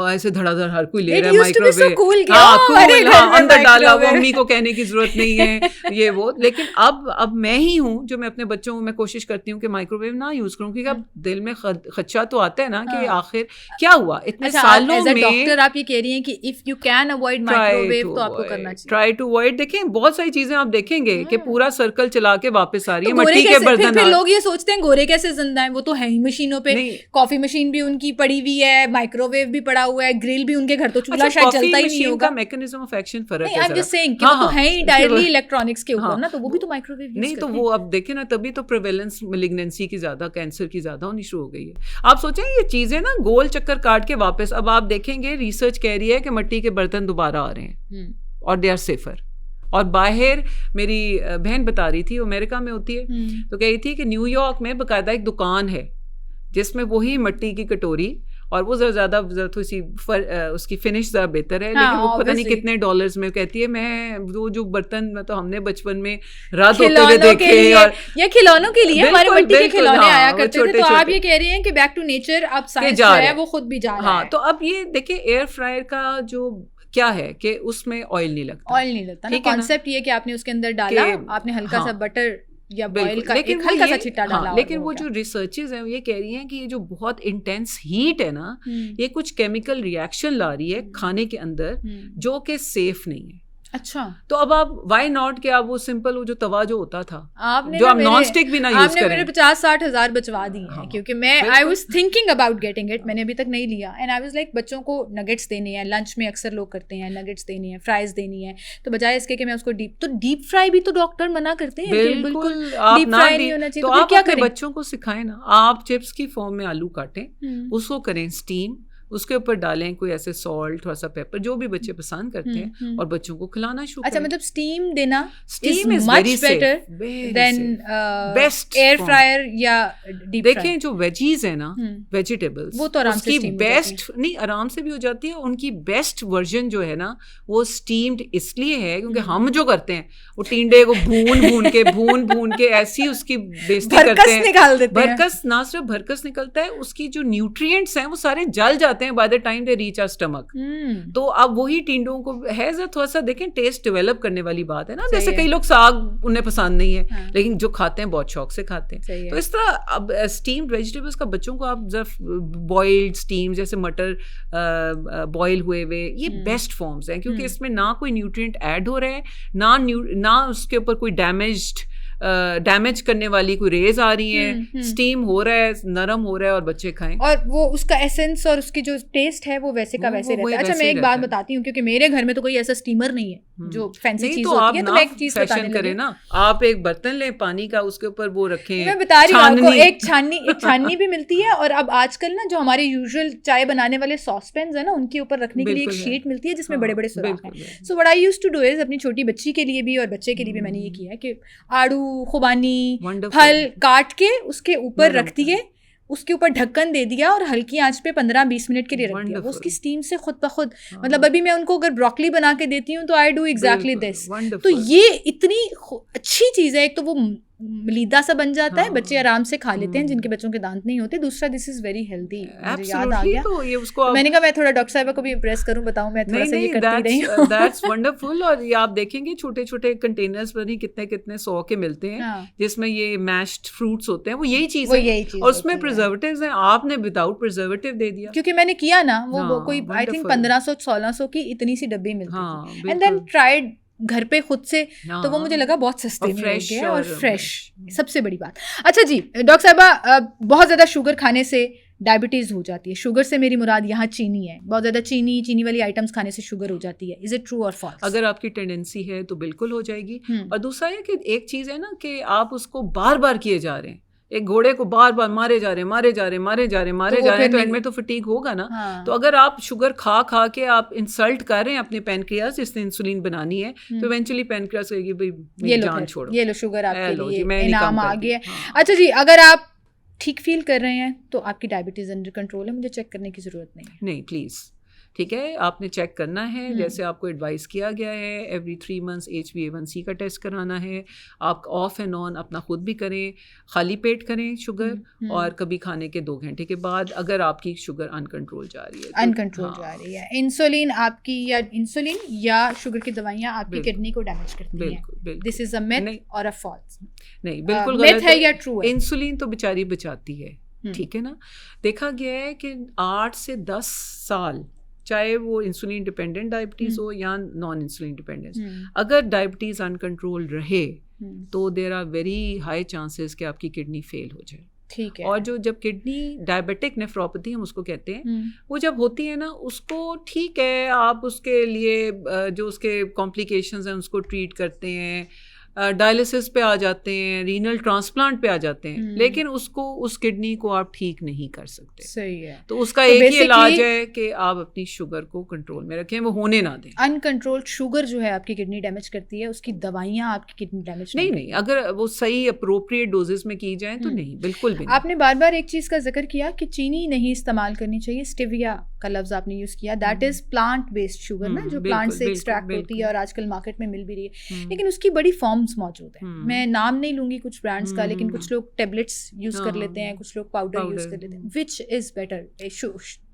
ऐसे धड़ाधड़ हर कोई ले रहा है माइक्रोवेव, अंदर डाला, मम्मी को कहने की जरूरत नहीं है ये वो। लेकिन अब मैं ही हूँ जो मैं अपने बच्चों को मैं कोशिश करती हूँ कि माइक्रोवेव ना यूज करूँ, क्योंकि अब दिल में खदशा तो आता है ना कि आखिर क्या हुआ इतने सालों में। डॉक्टर आप ये कह रही हैं कि if you can avoid microwave तो आपको करना चाहिए। Try to avoid. देखें बहुत सारी चीजें आप देखेंगे कि पूरा सर्कल चला के वापस आ रही है। मट्टी के बर्तन, फिर लोग ये सोचते हैं गोरे कैसे जिंदा है, वो तो है ही मशीनों पे, कॉफी मशीन भी उनकी पड़ी हुई है, माइक्रोवेव भी पड़ा हुआ है, ग्रिल भी उनके घर, तो चूल्हा शायद चलता ही नहीं होगा। मैकेनिज्म ऑफ एक्शन फर्क है। आई एम जस्ट सेइंग कि वो तो है ही डायरेक्टली इलेक्ट्रॉनिक्स के ऊपर ना, तो वो भी तो माइक्रोवेव यूज नहीं, तो वो अब देखें ना, तभी तो प्रेवेलेंस मैलिग्नेंसी की ज्यादा, कैंसर की ज्यादा होनी शुरू हो गई है। आप सोचें ये चीजें ना गोल चक्कर काट के वापस, अब आप देखेंगे रिसर्च कह रही है कि मिट्टी के बर्तन दोबारा आ रहे हैं और दे आर सेफर। और बाहर मेरी बहन बता रही थी, अमेरिका में होती है, तो कह रही थी कि न्यूयॉर्क में बाकायदा एक दुकान है जिसमें वही मिट्टी की कटोरी, और वो ज़्यादा थोड़ी सी उसकी फिनिश ज़्यादा बेहतर है, लेकिन वो पता नहीं कितने डॉलर्स में। कहती है मैं वो जो बर्तन तो हमने बचपन में रात होते हुए देखे, और ये खिलौनों के लिए हमारे मिट्टी के खिलौने आया करते थे। तो आप ये कह रही हैं कि बैक टू नेचर अब साइंस जो है वो खुद भी जा रहा है। तो अब ये देखिए एयर फ्रायर का जो क्या है कि उसमें ऑयल नहीं लगता ना। कॉन्सेप्ट ये कि आपने उसके अंदर डाला, आपने हल्का सा बटर या बॉयल का एक हल्का सा छिट्टा डाला। लेकिन वो जो रिसर्चेस हैं ये कह रही हैं कि ये जो बहुत इंटेंस हीट है ना, ये कुछ केमिकल रिएक्शन ला रही है खाने के अंदर जो कि सेफ नहीं है। अच्छा, तो अब आप वाई नॉट के आप वो सिंपल वो जो तवा जो होता था, जो आप नॉन स्टिक भी ना यूज करें। आपने मेरे 50-60 हज़ार बचवा दिए हैं, क्योंकि मैं I was thinking about getting it, मैंने अभी तक नहीं लिया। एंड आई वाज लाइक बच्चों को नगेट्स देने हैं, लंच में अक्सर लोग करते हैं, नगेट्स देनी है, फ्राइज देनी है, तो बजाय इसके कि मैं उसको डीप फ्राई भी तो डॉक्टर मना करते हैं, बिल्कुल डीप फ्राई नहीं होना चाहिए। तो आप क्या करें, बच्चों को सिखाएं ना, आप चिप्स की फॉर्म में आलू काटें, उसको करें स्टीम, उसके ऊपर डालें कोई ऐसे सॉल्ट, थोड़ा सा पेपर, जो भी बच्चे पसंद करते हैं, और बच्चों को खिलाना शुरू करें। अच्छा, मतलब स्टीम देना steam is much better then best air fryer या डीप फ्राई। देखें जो वेजीज है ना, वेजिटेबल्स, वो तो आराम से स्टीम बेस्ट नहीं, आराम से भी हो जाती है। उनकी बेस्ट वर्जन जो है ना वो स्टीम्ड इसलिए है क्योंकि हम जो करते हैं वो टिंडे को भून के ऐसी उसकी बेइज्जती करते हैं, निकाल देते हैं। भरकस ना सिर्फ भरकस निकलता है, उसकी जो न्यूट्रिएंट्स हैं वो सारे जल जाते हैं by the time they reach our stomach. तो अब वही टिंडों को है थोड़ा सा देखें, टेस्ट डेवलप करने वाली बात है ना। जैसे कई लोग साग उन्हें पसंद नहीं है, लेकिन जो खाते हैं बहुत शौक से खाते हैं। तो इस तरह अब स्टीम्ड वेजिटेबल्स का बच्चों को आप जरा बॉइल्ड स्टीम, जैसे मटर बॉयल हुए हुए, ये बेस्ट फॉर्म्स हैं, क्योंकि इसमें ना कोई न्यूट्रिएंट ऐड हो रहा है, ना उसके ऊपर कोई डैमेज करने वाली कोई रेज आ रही है, स्टीम हो रहा है, नरम हो रहा है, और बच्चे खाएं, और वो उसका एसेंस और उसकी जो टेस्ट है वो वैसे का वैसे रहता है। अच्छा, मैं एक बात बताती हूँ, क्योंकि मेरे घर में तो कोई ऐसा स्टीमर नहीं है जो फैंसी चीज होती है, तो मैं एक चीज बताने लगी ना, आप एक बर्तन लें पानी का, उसके ऊपर वो रखें, मैं बता रही हूँ आपको, एक छाननी भी मिलती है, और अब आजकल ना जो हमारे यूजुअल चाय बनाने वाले सॉसपेन्स है ना, उनके ऊपर रखने के लिए एक शीट मिलती है जिसमें बड़े बड़े सुराख हैं। So what I used to do is, अपनी छोटी बच्ची के लिए भी और बच्चे के लिए भी मैंने ये किया है कि आड़ू, खुबानी, फल काट के उसके ऊपर रख दिए, उसके ऊपर ढक्कन दे दिया और हल्की आंच पे 15-20 मिनट के लिए रख दिया। वो उसकी स्टीम से खुद ब खुद, मतलब अभी मैं उनको अगर ब्रोकली बना के देती हूँ तो आई डू एग्जैक्टली दिस। तो ये इतनी अच्छी चीज़ है, एक तो वो मलीदा सा बन जाता है, बच्चे आराम से खा लेते हैं जिनके बच्चों के दांत नहीं होते। दूसरा, दिस इज वेरी हेल्दी, मुझे याद आ गया। तो ये उसको मैंने कहा मैं थोड़ा डॉक्टर साहिबा को भी इम्प्रेस करूं, बताऊं मैं थोड़ा सा ये करती रही हूं। That's wonderful. और ये आप देखेंगे छोटे छोटे कंटेनर्स पर नहीं कितने 100 के मिलते हैं, जिसमें ये मैश्ड फ्रूट्स होते हैं, वो यही चीज है, और उसमें प्रिजर्वेटिव्स हैं, आपने विदाउट प्रिजर्वेटिव दे दिया। क्योंकि मैंने किया ना, वो कोई आई थिंक 1500-1600 की इतनी सी डब्बी मिलती थी, एंड देन ट्राइड घर पे खुद से, तो वो मुझे लगा बहुत सस्ते में हो गया और फ्रेश, सबसे बड़ी बात। अच्छा जी डॉक्टर साहिबा, बहुत ज़्यादा शुगर खाने से डायबिटीज़ हो जाती है। शुगर से मेरी मुराद यहाँ चीनी है, बहुत ज़्यादा चीनी वाली आइटम्स खाने से शुगर हो जाती है। इज इट ट्रू और फॉल्स? अगर आपकी टेंडेंसी है तो बिल्कुल हो जाएगी। और दूसरा है कि एक चीज़ है ना कि आप उसको बार बार किए जा रहे हैं, एक घोड़े को बार बार मारे जा रहे हैं, तो एंड में तो फटीग होगा ना। तो अगर आप शुगर खा के आप इंसल्ट कर रहे हैं अपने पैनक्रियाज, जिसने इंसुलिन बनानी है, तो इवेंचुअली पैनक्रियाज कहेगी भाई मेरी जान छोड़ो, ये लो शुगर आपके लिए इनाम आ गया। अच्छा जी, अगर आप ठीक फील कर रहे हैं तो आपकी डायबिटीज़ अंडर कंट्रोल है, मुझे चेक करने की ज़रूरत नहीं है। नहीं, प्लीज़, ठीक है, आपने चेक करना है जैसे आपको एडवाइस किया गया है। एवरी 3 मंथ्स HbA1c का टेस्ट कराना है। आप ऑफ एंड ऑन अपना खुद भी करें, खाली पेट करें शुगर, और कभी खाने के 2 घंटे के बाद अगर आपकी शुगर अनकंट्रोल जा रही है अनकंट्रोल जा रही है। इंसुलिन आपकी या शुगर की दवाइयाँ आपकी किडनी को डैमेज करती हैं। बिल्कुल, दिस इज अ मिथ और अ फॉल्स। नहीं, बिल्कुल मिथ है या ट्रू है? इंसुलिन तो बेचारी बचाती है, ठीक है ना। देखा गया है कि 8 से 10 साल, चाहे वो इंसुलिन डिपेंडेंट डायबिटीज़ हो या नॉन इंसुलिन डिपेंडेंस, अगर डायबिटीज़ अनकंट्रोल रहे तो there are very high chances कि आपकी किडनी फेल हो जाए। ठीक है। और जब किडनी डायबिटिक नेफ्रोपैथी हम उसको कहते हैं, वो जब होती है ना, उसको ठीक है आप उसके लिए जो उसके कॉम्प्लिकेशंस हैं उसको ट्रीट करते हैं, डायलिसिस पे आ जाते हैं, रीनल ट्रांसप्लांट पे आ जाते हैं, लेकिन उसको उस किडनी को आप ठीक नहीं कर सकते। सही है। तो उसका एक ही इलाज है कि आप अपनी शुगर को कंट्रोल में रखें, वो होने ना दें। अनकंट्रोल्ड शुगर जो है आपकी किडनी डैमेज करती है, उसकी दवाइयाँ आपकी किडनी डैमेज नहीं, अगर वो सही अप्रोप्रिएट डोजेस में की जाए तो नहीं, बिल्कुल भी नहीं। आपने बार बार एक चीज़ का जिक्र किया कि चीनी नहीं इस्तेमाल करनी चाहिए, स्टेविया का लफ्ज़ आपने यूज़ किया, that is plant based sugar ना, जो प्लांट से एक्सट्रैक्ट होती है और आजकल मार्केट में मिल भी रही है, लेकिन उसकी बड़ी फॉर्म्स मौजूद है। मैं नाम नहीं लूंगी कुछ ब्रांड्स का, लेकिन कुछ लोग टेबलेट्स यूज कर लेते हैं, कुछ लोग पाउडर यूज कर लेते हैं। Which is better?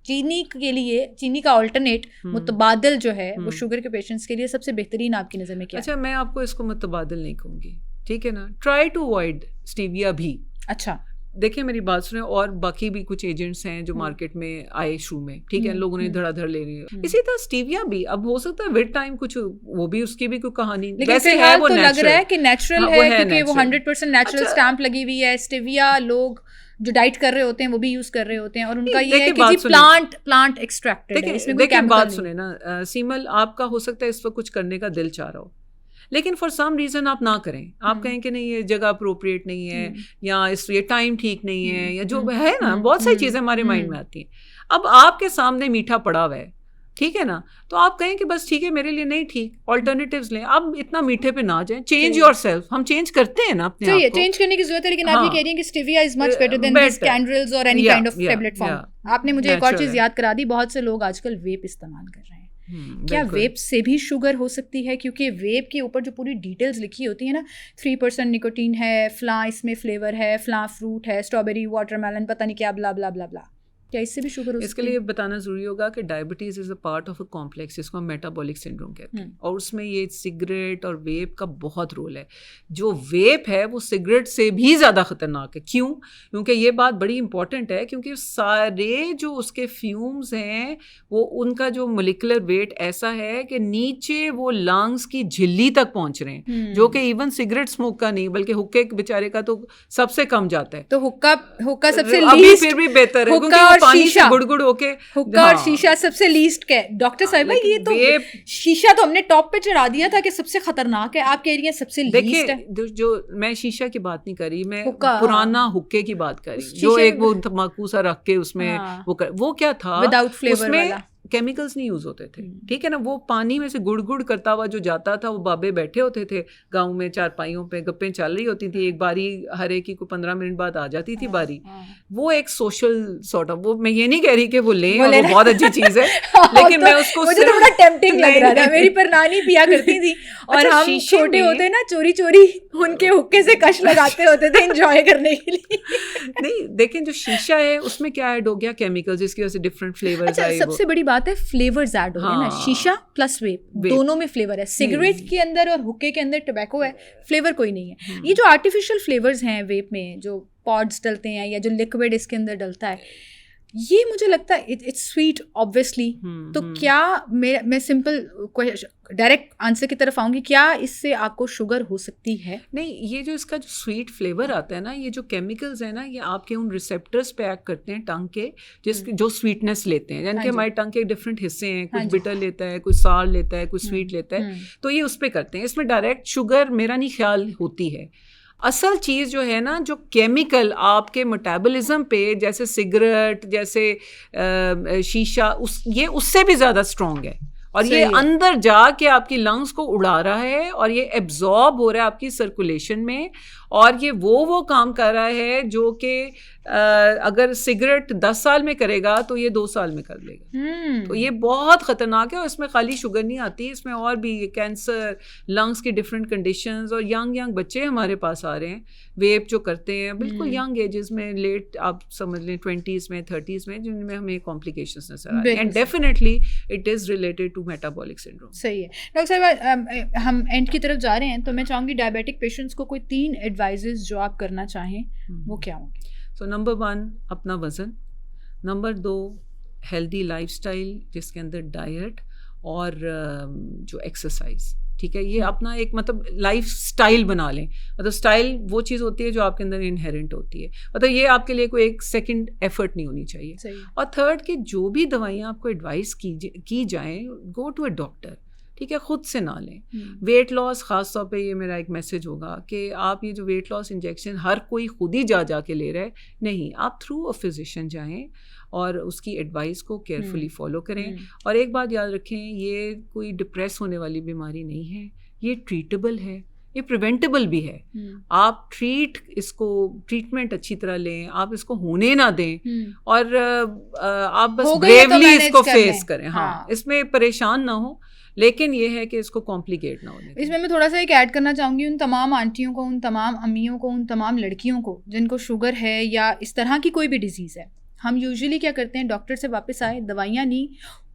चीनी के लिए, चीनी का ऑल्टरनेट मुतबादिल जो है वो शुगर के पेशेंट्स के लिए सबसे बेहतरीन आपकी नज़र में क्या? अच्छा, मैं आपको इसको मुतबादिल नहीं कहूँगी, ठीक है ना। ट्राई टू अवॉइड स्टीविया भी। अच्छा, देखिए मेरी बात सुने, और बाकी भी कुछ एजेंट्स हैं जो मार्केट में आए शुरू में, ठीक है, लोगों ने धड़ाधड़ ले रही है। इसी तरह स्टीविया भी, अब हो सकता है विद टाइम कुछ वो भी उसकी भी कोई कहानी, वैसे है वो तो लग रहा है कि नेचुरल है, क्योंकि वो 100% नेचुरल स्टैंप लगी हुई है। स्टीविया लोग जो डाइट कर रहे होते हैं वो भी यूज कर रहे होते हैं, और उनका ये है कि जी प्लांट एक्सट्रैक्टेड है, इसमें कोई केमिकल बात सुने ना सीमल, आपका हो सकता है इस वक्त कुछ करने का दिल चाह रहा हो, लेकिन फॉर सम रीज़न आप ना करें। आप कहें कि नहीं ये जगह अप्रोप्रिएट नहीं है, या ये टाइम ठीक नहीं है, या जो है ना, बहुत सारी चीज़ें हमारे माइंड में आती हैं। अब आपके सामने मीठा पड़ा हुआ है, ठीक है ना, तो आप कहें कि बस ठीक है मेरे लिए नहीं ठीक, ऑल्टरनेटिव्स लें। अब इतना मीठे पे ना जाएं, चेंज योरसेल्फ। हम चेंज करते हैं ना अपने आप को, चेंज करने की जरूरत है, लेकिन आप ये कह रही हैं कि stevia is much better than this candles और any kind of tablet form. आपने मुझे एक और चीज़ याद करा दी, बहुत से लोग आजकल वेप इस्तेमाल कर रहे हैं। क्या वेप से भी शुगर हो सकती है? क्योंकि वेप के ऊपर जो पूरी डिटेल्स लिखी होती है ना, 3% निकोटीन है, फला इसमें फ्लेवर है, फला फ्रूट है, स्ट्रॉबेरी, वाटरमेलन, पता नहीं क्या, ब्ला ब्ला ब्ला ब्ला, क्या इससे भी शुगर हो सकती है? इसके लिए बताना ज़रूरी होगा कि diabetes is a part of a complex, जिसको हम मेटाबॉलिक सिंड्रोम कहते हैं, और उसमें ये सिगरेट और वेप का बहुत रोल है। जो वेप है वो सिगरेट से भी ज़्यादा ख़तरनाक है। क्यों? क्योंकि ये बात बड़ी इंपॉर्टेंट है, क्योंकि सारे जो उसके फ्यूम्स हैं वो, उनका जो मोलिकुलर वेट ऐसा है कि नीचे वो लंग्स की झिल्ली तक पहुँच रहे हैं, जो कि इवन सिगरेट स्मोक का नहीं बल्कि हुक्के बेचारे का तो सबसे कम जाता है। तो हुक्का सबसे अभी फिर भी बेहतर है, पानी से गुड़ होके हुक्का और शीशा सबसे लीस्ट के। डॉक्टर साहिबा, ये तो शीशा तो हमने टॉप पे चढ़ा दिया था कि सबसे खतरनाक है, आप कह रही हैं सबसे लीस्ट है। जो मैं शीशा की बात नहीं कर रही, मैं पुराना हुक्के की बात कर रही, जो एक वो तम्बाकू सा रख के उसमें वो क्या था, विदाउट फ्लेवर वाला, केमिकल्स नहीं यूज होते थे, ठीक है ना। वो पानी में से गुड़ करता हुआ जो जाता था, वो बाबे बैठे होते थे गांव में, चारपाइयों पे गप्पें चल रही होती थी, एक बारी हर एक की को 15 मिनट बाद आ जाती थी बारी। वो एक सोशल सॉर्ट ऑफ, वो मैं ये नहीं कह रही कि वो लें, वो बहुत अच्छी चीज है, लेकिन मैं उसको मुझे थोड़ा टेम्पटिंग लग रहा था। मेरी परनानी पिया करती थी और हम छोटे होते ना चोरी उनके हुक्के से कश लगाते होते थे एंजॉय करने के लिए। नहीं, लेकिन जो शीशा है उसमें क्या ऐड हो गया, केमिकल्स, जिसकी वजह से डिफरेंट फ्लेवर्स आए। सबसे बड़ी बात है फ्लेवर्स ऐड हो गए ना, शीशा प्लस वेप दोनों में फ्लेवर है। सिगरेट के अंदर और हुक्के के अंदर टोबैको है, फ्लेवर कोई नहीं है। ये जो आर्टिफिशियल फ्लेवर्स हैं वेप में, जो पॉड्स डलते हैं या जो लिक्विड इसके अंदर डलता है, ये मुझे लगता है इट्स स्वीट ऑब्वियसली। तो क्या मैं सिंपल डायरेक्ट आंसर की तरफ आऊंगी, क्या इससे आपको शुगर हो सकती है? नहीं, ये जो इसका जो स्वीट फ्लेवर आता है ना, ये जो केमिकल्स है ना, ये आपके उन रिसेप्टर्स पे एक्ट करते हैं टंग के, जो स्वीटनेस लेते हैं। यानी कि हमारे टंग के डिफरेंट हिस्से हैं, कुछ बिटर लेता है, कुछ सार लेता है, कुछ स्वीट लेता है, तो ये उस पर करते हैं। इसमें डायरेक्ट शुगर मेरा नहीं ख्याल होती है। असल चीज़ जो है ना, जो केमिकल आपके मेटाबॉलिज्म पे, जैसे सिगरेट, जैसे शीशा, ये उससे भी ज़्यादा स्ट्रॉन्ग है, और ये अंदर जाके आपकी लंग्स को उड़ा रहा है, और ये एब्जॉर्ब हो रहा है आपकी सर्कुलेशन में, और ये वो काम कर रहा है जो कि अगर सिगरेट 10 साल में करेगा तो ये 2 साल में कर लेगा। तो ये बहुत ख़तरनाक है और इसमें खाली शुगर नहीं आती, इसमें और भी कैंसर, लंग्स की डिफरेंट कंडीशंस, और यंग बच्चे हमारे पास आ रहे हैं वेप जो करते हैं बिल्कुल यंग एजेस में, लेट आप समझ लें 20s में 30s में, जिनमें हमें कॉम्प्लिकेशंस नजर आ रहे हैं, and definitely it is related to metabolic syndrome. सही है डॉक्टर साहब, हम एंड की तरफ जा रहे हैं, तो मैं चाहूँगी डायबिटिक पेशेंट्स को कोई 3 एडवाइजेस जो आप करना चाहें वो क्या होंगे? सो नंबर 1 अपना वज़न, नंबर 2 हेल्दी लाइफस्टाइल जिसके अंदर डाइट और जो एक्सरसाइज, ठीक है, ये अपना एक मतलब लाइफ स्टाइल बना लें। मतलब स्टाइल वो चीज़ होती है जो आपके अंदर इनहेरेंट होती है, मतलब ये आपके लिए कोई एक सेकंड एफर्ट नहीं होनी चाहिए। और थर्ड कि जो भी दवाइयाँ आपको एडवाइस की जाएँ, गो टू अ डॉक्टर, ठीक है, खुद से ना लें। वेट लॉस ख़ास तौर पे ये मेरा एक मैसेज होगा कि आप ये जो वेट लॉस इंजेक्शन हर कोई खुद ही जा के ले रहा है, नहीं, आप थ्रू अ फिजिशियन जाएं और उसकी एडवाइस को केयरफुली फॉलो करें। और एक बात याद रखें, ये कोई डिप्रेस होने वाली बीमारी नहीं है, ये ट्रीटेबल है, ये प्रिवेंटेबल भी है। आप ट्रीटमेंट अच्छी तरह लें, आप इसको होने ना दें और आप बस ब्रेवली इसको फेस करें। हाँ, इसमें परेशान ना हो, लेकिन ये है कि इसको कॉम्प्लिकेट ना होने। इसमें मैं थोड़ा सा एक ऐड करना चाहूँगी उन तमाम आंटियों को, उन तमाम अम्मियों को, उन तमाम लड़कियों को जिनको शुगर है या इस तरह की कोई भी डिजीज़ है। हम यूजुअली क्या करते हैं, डॉक्टर से वापस आए, दवाइयाँ ली,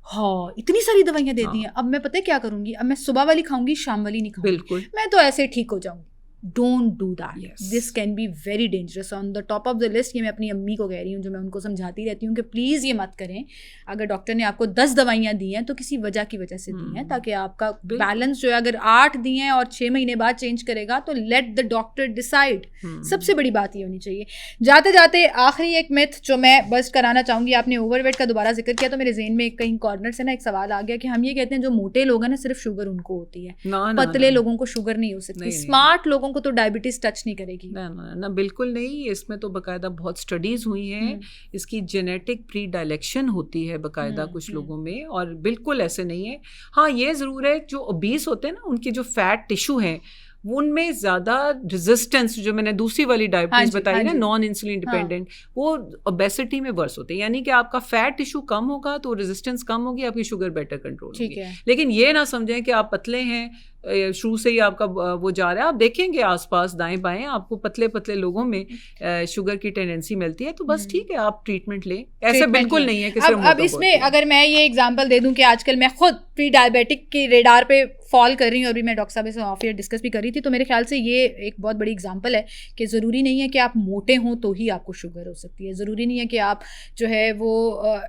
हाँ इतनी सारी दवाइयाँ दे दी हैं, अब मैं पता है क्या करूँगी, अब मैं सुबह वाली खाऊंगी, शाम वाली नहीं खाऊंगी, बिल्कुल मैं तो ऐसे ठीक हो जाऊँगी। Don't do that, this can be very dangerous. On the top of the list, ये मैं अपनी अम्मी को कह रही हूँ, जो मैं उनको समझाती रहती हूँ कि प्लीज़ ये मत करें। अगर डॉक्टर ने आपको 10 दवाइयाँ दी हैं तो किसी वजह की वजह से दी हैं, ताकि आपका बैलेंस जो है, अगर 8 दी हैं और 6 महीने बाद चेंज करेगा तो लेट द डॉक्टर डिसाइड। सबसे बड़ी बात ये होनी चाहिए। जाते जाते आखिरी एक मिथ जो मैं बस्ट कराना चाहूँगी, आपने ओवरवेट का दोबारा जिक्र किया तो मेरे ज़हन में कहीं कॉर्नर से ना एक सवाल आ गया कि हम ये कहते हैं जो मोटे लोग हैं ना सिर्फ शुगर उनको होती है, पतले लोगों को शुगर नहीं हो सकती, स्मार्ट लोगों को तो डायबिटीज नहीं करेगी। ना बिल्कुल नहीं, इसमें तो बाकायदा बहुत स्टडीज हुई हैं, इसकी जेनेटिक प्री डायलेक्शन होती है बाकायदा कुछ लोगों में, और बिल्कुल ऐसे नहीं है। हाँ ये ज़रूर है, जो ओबीस होते हैं ना, उनके जो फैट टिश्यू हैं उनमें ज़्यादा रेजिस्टेंस, जो मैंने दूसरी वाली डायबिटीज़ बताई ना, नॉन इंसुलिन डिपेंडेंट, वो ओबेसिटी में वर्स होते हैं। यानी कि आपका फैट टिश्यू कम होगा तो रेजिस्टेंस कम होगी, आपकी शुगर बेटर कंट्रोल होगी। लेकिन ये ना समझें कि आप पतले हैं, शुरू से ही आपका वो जा रहा है। आप देखेंगे आसपास दाएं बाएं आपको पतले पतले लोगों में शुगर की टेंडेंसी मिलती है, तो बस ठीक है, आप ट्रीटमेंट लें, ऐसे बिल्कुल नहीं है कि अब इसमें अगर मैं ये एग्जांपल दे दूं कि आजकल मैं खुद प्री डायबिटिक के रेडार पे फॉल कर रही हूँ, और भी मैं डॉक्टर साहब से ऑफ एयर डिस्कस भी कर रही थी, तो मेरे ख्याल से ये एक बहुत बड़ी एग्जांपल है कि ज़रूरी नहीं है कि आप मोटे हों तो ही आपको शुगर हो सकती है, ज़रूरी नहीं है कि आप जो है वो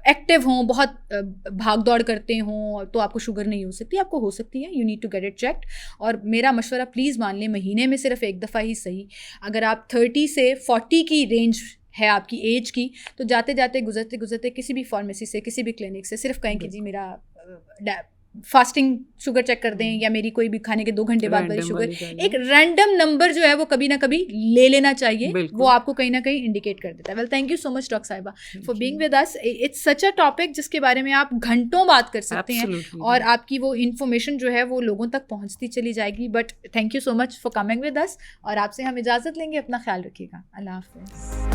एक्टिव हों, बहुत भाग दौड़ करते हों तो आपको शुगर नहीं हो सकती, आपको हो सकती है। You need to get it checked. और मेरा मशवरा प्लीज़ मान लें, महीने में सिर्फ एक दफ़ा ही सही, अगर आप 30 से 40 की रेंज है आपकी एज की, तो जाते जाते गुजरते गुजरते किसी भी फार्मेसी से, किसी भी क्लिनिक से सिर्फ कहें कि जी मेरा फास्टिंग शुगर चेक कर दें, या मेरी कोई भी खाने के 2 घंटे बाद वाली शुगर, एक रैंडम नंबर जो है वो कभी ना कभी ले लेना चाहिए, वो आपको कहीं ना कहीं इंडिकेट कर देता है। Well, thank you so much doctor साहिबा for being with us. It's such a topic जिसके बारे में आप घंटों बात कर सकते हैं, और आपकी वो इन्फॉर्मेशन जो है वो लोगों तक पहुंचती चली जाएगी। But thank you so much for coming with us, और आपसे हम इजाज़त लेंगे। अपना ख्याल रखिएगा। अल्लाह हाफिज़।